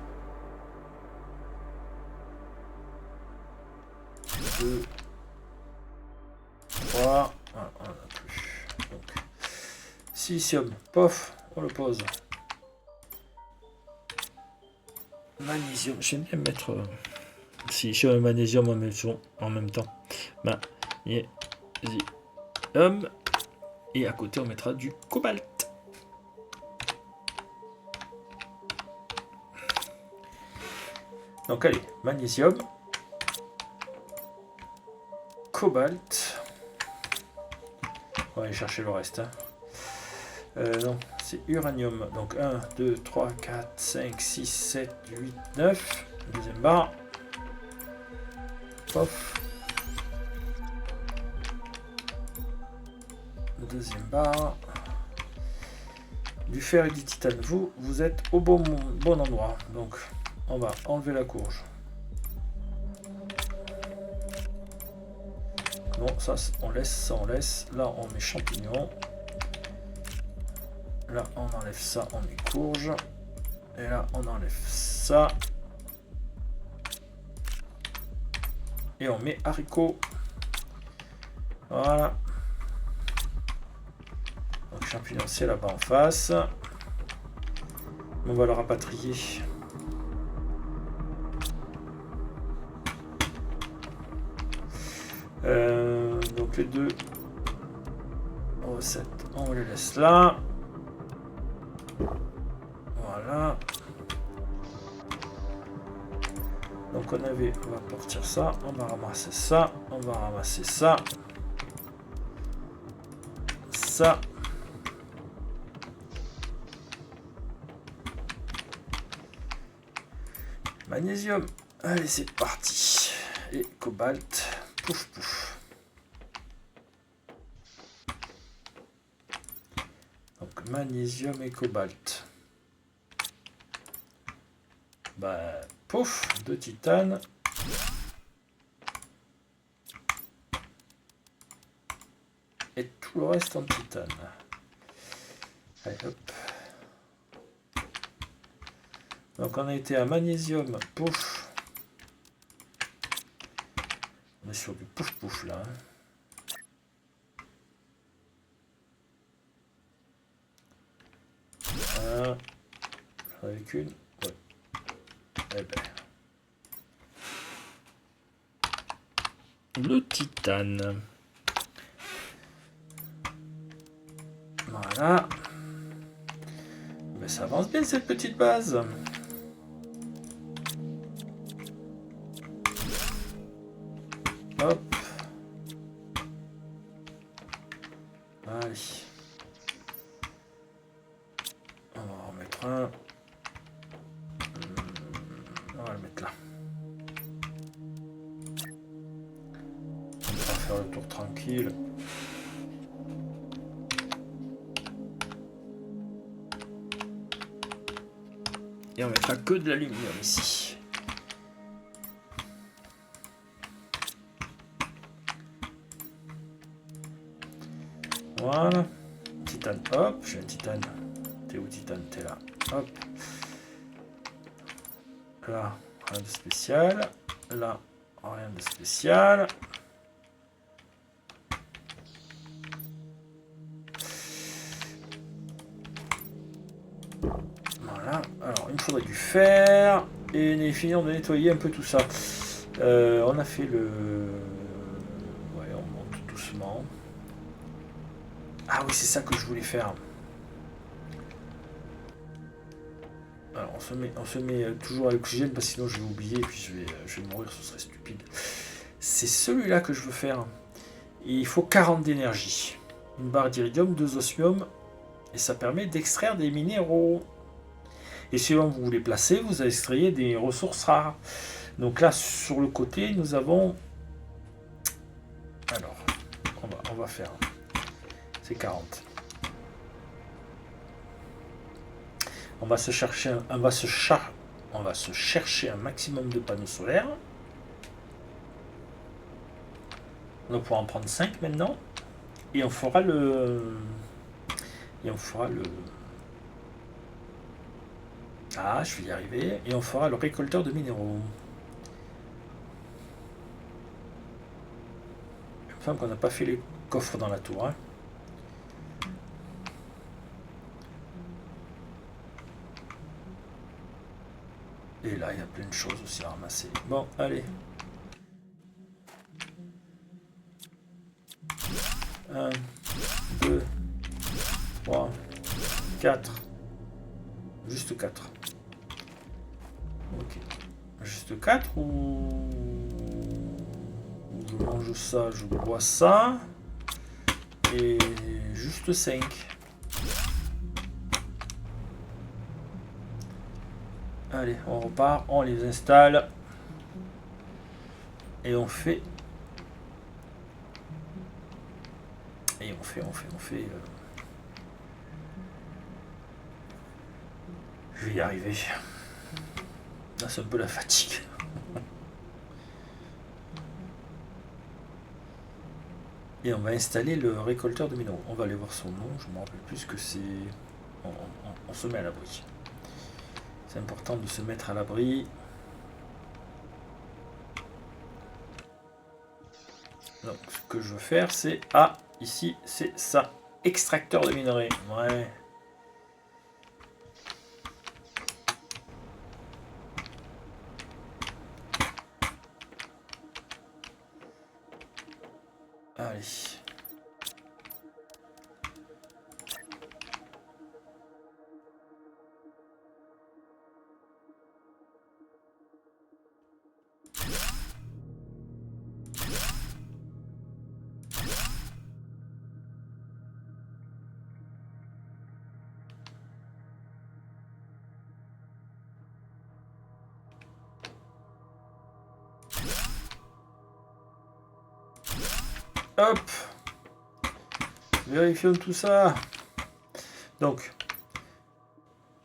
2, 3. Ah, on n'a plus. Donc, silicium, pof, on le pose. Magnésium, j'aime bien mettre silicium et magnésium en même temps. Magnésium. Et à côté, on mettra du cobalt. Donc allez, magnésium, cobalt. On va aller chercher le reste. Hein. Non, c'est uranium. Donc 1, 2, 3, 4, 5, 6, 7, 8, 9. Deuxième barre. Pof. Deuxième barre. Du fer et du titane. Vous êtes au bon endroit. Donc on va enlever la courge. Non, ça on laisse, ça on laisse. Là on met champignons. Là on enlève ça, on met courge. Et là on enlève ça. Et on met haricots. Voilà. Donc champignon c'est là-bas en face. On va le rapatrier. Donc les deux recettes, on les laisse là. Voilà. Donc on va partir ça, on va ramasser ça, on va ramasser ça. Ça. Magnésium. Allez, c'est parti. Et cobalt. Pouf, pouf. Donc magnésium et cobalt. Bah, pouf, 2 titanes. Et tout le reste en titane. Allez, hop. Donc on a été à magnésium, pouf. On est sur du pouf pouf là. Avec une. Ouais. Eh ben. Le titane. Voilà. Mais ça avance bien cette petite base. Hop. Allez. On va en remettre un. On va le mettre là. On va faire le tour tranquille. Et on mettra que de l'aluminium ici. Voilà. Titane, hop, j'ai un titane. T'es où titane? T'es là. Hop. Là, rien de spécial. Là, rien de spécial. Voilà. Alors, il me faudrait du fer. Et finir de nettoyer un peu tout ça. On a fait le... Ouais, on monte doucement. Ah oui, c'est ça que je voulais faire. Alors, on se met toujours à l'oxygène parce que sinon je vais oublier et puis je vais mourir, ce serait stupide. C'est celui-là que je veux faire. Et il faut 40 d'énergie. Une barre d'iridium, 2 osmium. Et ça permet d'extraire des minéraux. Et suivant vous les placez, vous extrayez des ressources rares. Donc là, sur le côté, nous avons... Alors, on va faire... C'est 40. On va se chercher un maximum de panneaux solaires. On va pouvoir en prendre 5 maintenant. Et on fera le... Ah, je vais y arriver. Et on fera le récolteur de minéraux. Il me semble qu'on n'a pas fait les coffres dans la tour. Hein. Et là, il y a plein de choses aussi à ramasser. Bon, allez. 1, 2, 3, 4. Juste 4. Ok. Juste 4 ou je mange ça, je bois ça. Et juste 5. Allez, on repart, on les installe. Et on fait... Je vais y arriver. Là, c'est un peu la fatigue. Et on va installer le récolteur de minéraux. On va aller voir son nom. Je ne me rappelle plus ce que c'est. On se met à l'abri. C'est important de se mettre à l'abri. Donc, ce que je veux faire, c'est... Ah, ici, c'est ça. Extracteur de minerais. Ouais. Allez. Hop. Vérifions tout ça. Donc,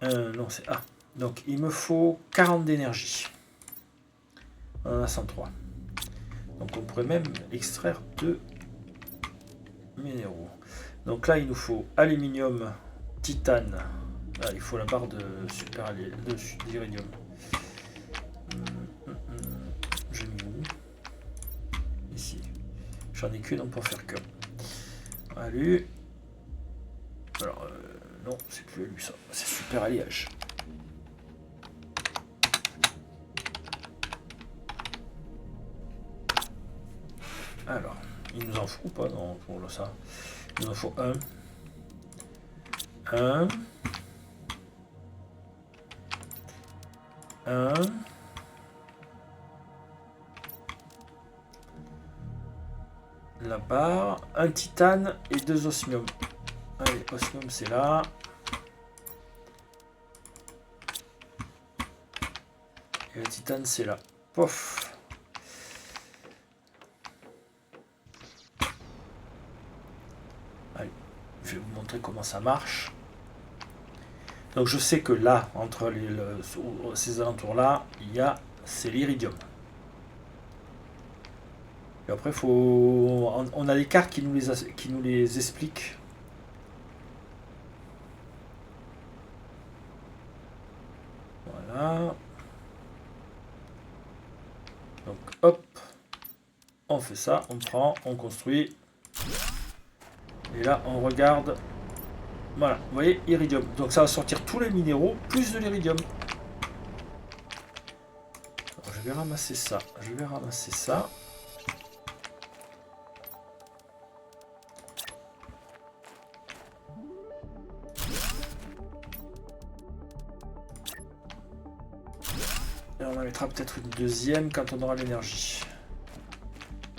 non, c'est A. Donc, il me faut 40 d'énergie. On en a 103. Donc, on pourrait même extraire 2 minéraux. Donc là, il nous faut aluminium, titane. Ah, il faut la barre de super d'iridium. Je mets où? Ici. J'en ai qu'une, on peut en faire que. Alu. Alors, non, c'est plus alu ça. C'est super alliage. Alors, il nous en faut pas, non, pour ça. Il nous en faut un. La barre, un titane et 2 osmium. Allez, osmium c'est là. Et le titane c'est là. Pof. Allez, je vais vous montrer comment ça marche. Donc je sais que là, entre ces alentours là, c'est l'iridium. Et après, on a des cartes qui nous les expliquent. Voilà. Donc hop, on fait ça, on prend, on construit. Et là, on regarde. Voilà, vous voyez, iridium. Donc ça va sortir tous les minéraux, plus de l'iridium. Je vais ramasser ça. Et on en mettra peut-être une deuxième quand on aura l'énergie.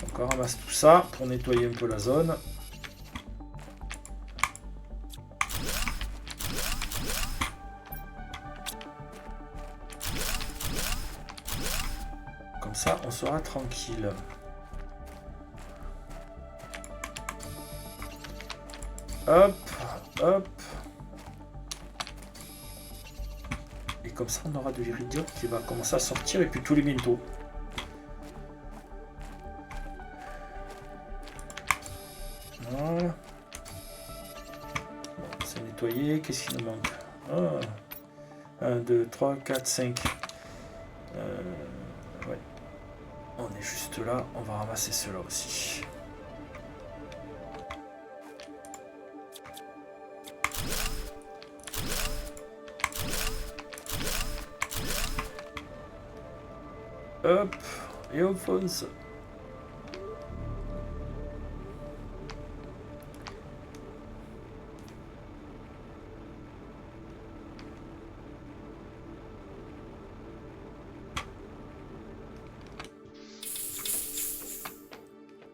Donc on ramasse tout ça pour nettoyer un peu la zone. Comme ça, on sera tranquille. Hop, hop. Et comme ça, on aura de l'iridium qui va commencer à sortir et puis tous les métaux. Voilà. Bon, c'est nettoyé. Qu'est-ce qu'il nous manque? 1, 2, 3, 4, 5. Ouais. On est juste là. On va ramasser cela aussi. Hop, et on fonce.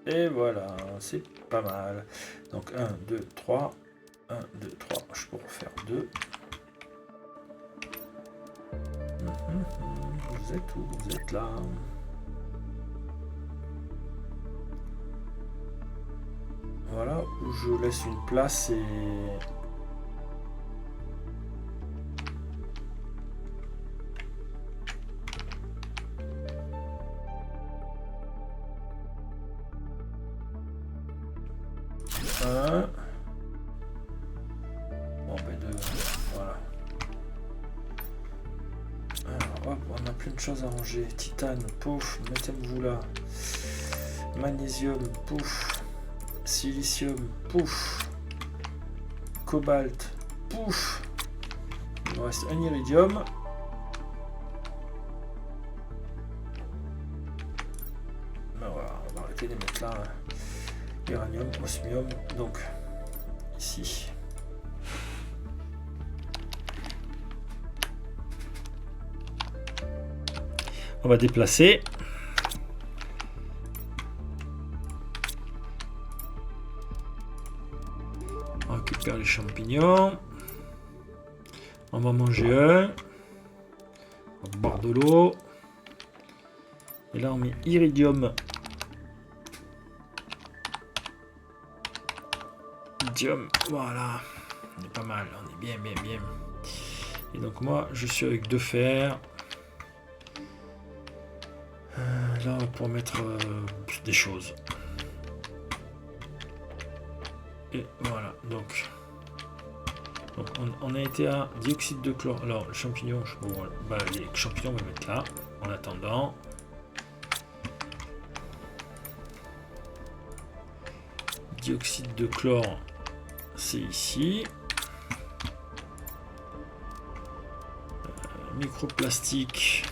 Et voilà, c'est pas mal. Donc 1, 2, 3. 1, 2, 3. Je peux refaire 2. Vous êtes où? Vous êtes là. Voilà, où je laisse une place et... Un. Bon, ben deux. Voilà. Alors, hop, on a plein de choses à ranger. Titane, pouf, mettez-vous là. Magnésium, pouf. Silicium, pouf. Cobalt, pouf. Il nous reste un iridium. Ben voilà, on va arrêter de les mettre là. Uranium, osmium, donc ici. On va déplacer. On récupère les champignons. On va manger un. On va boire de l'eau. Et là on met iridium. iridium. Voilà. On est pas mal. On est bien, bien, bien. Et donc moi, je suis avec 2 fers. Là, on va pouvoir mettre des choses. Et voilà. Donc on a été à dioxyde de chlore. Alors, le champignon, bon, bah, les champignons, on va mettre là. En attendant. Dioxyde de chlore, c'est ici. Microplastique.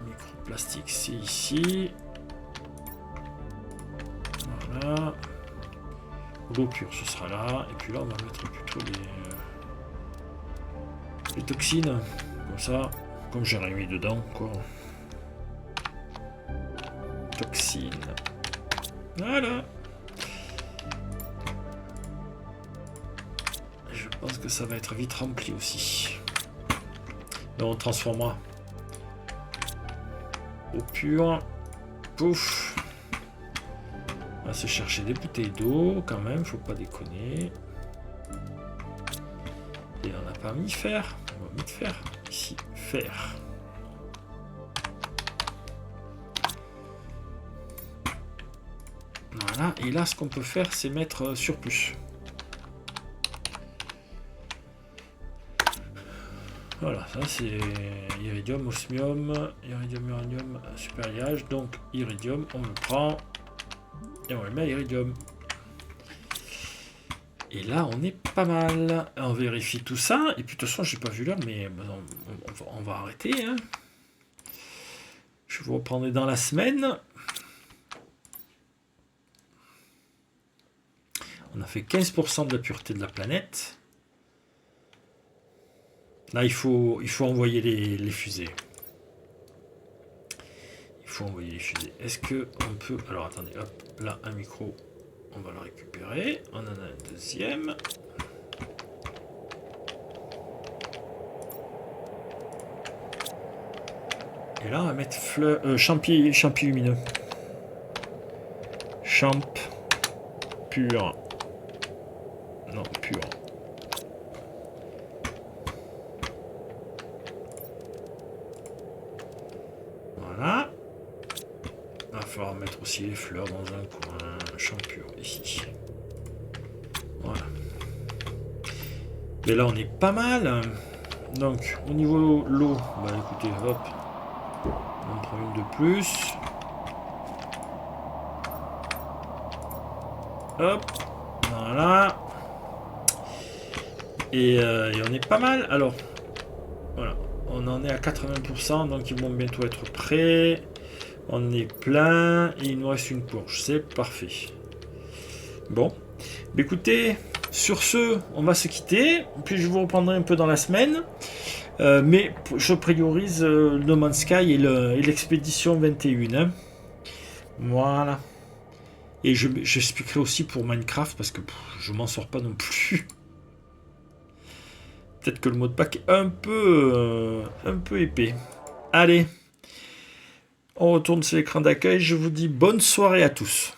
Microplastique, c'est ici. Voilà. L'eau pure, ce sera là. Et puis là, on va mettre plutôt les toxines. Comme ça. Comme j'ai rien mis dedans, quoi. Toxines. Voilà. Je pense que ça va être vite rempli aussi. Donc on transformera eau pure. Pouf. On va se chercher des bouteilles d'eau quand même, faut pas déconner. Et on n'a pas mis fer. On va mettre fer. Ici, fer. Voilà, et là ce qu'on peut faire c'est mettre surplus. Voilà, ça c'est iridium, osmium, iridium, uranium, supériage. Donc iridium, on le prend et on le met à iridium. Et là on est pas mal. On vérifie tout ça. Et puis de toute façon j'ai pas vu l'heure, mais on va arrêter. Hein. Je vous reprendrai dans la semaine. On a fait 15% de la pureté de la planète. Là, il faut envoyer les fusées. Il faut envoyer les fusées. Est-ce que on peut... Alors, attendez, hop, là, un micro, on va le récupérer. On en a un deuxième. Et là, on va mettre champi lumineux. Champ pur. Non, pur. Voilà. Il va falloir mettre aussi les fleurs dans un coin. Champ pur ici. Voilà. Et là, on est pas mal. Donc, au niveau de l'eau, bah écoutez, hop. On prend une de plus. Hop. Voilà. Et on est pas mal. Alors, voilà. On en est à 80%, donc ils vont bientôt être prêts. On est plein. Et il nous reste une planche. C'est parfait. Bon. Écoutez, sur ce, on va se quitter. Puis je vous reprendrai un peu dans la semaine. Mais je priorise No Man's Sky et l'expédition 21. Hein. Voilà. Et j'expliquerai aussi pour Minecraft parce que je m'en sors pas non plus. Peut-être que le mode pack est un peu épais. Allez. On retourne sur l'écran d'accueil. Je vous dis bonne soirée à tous.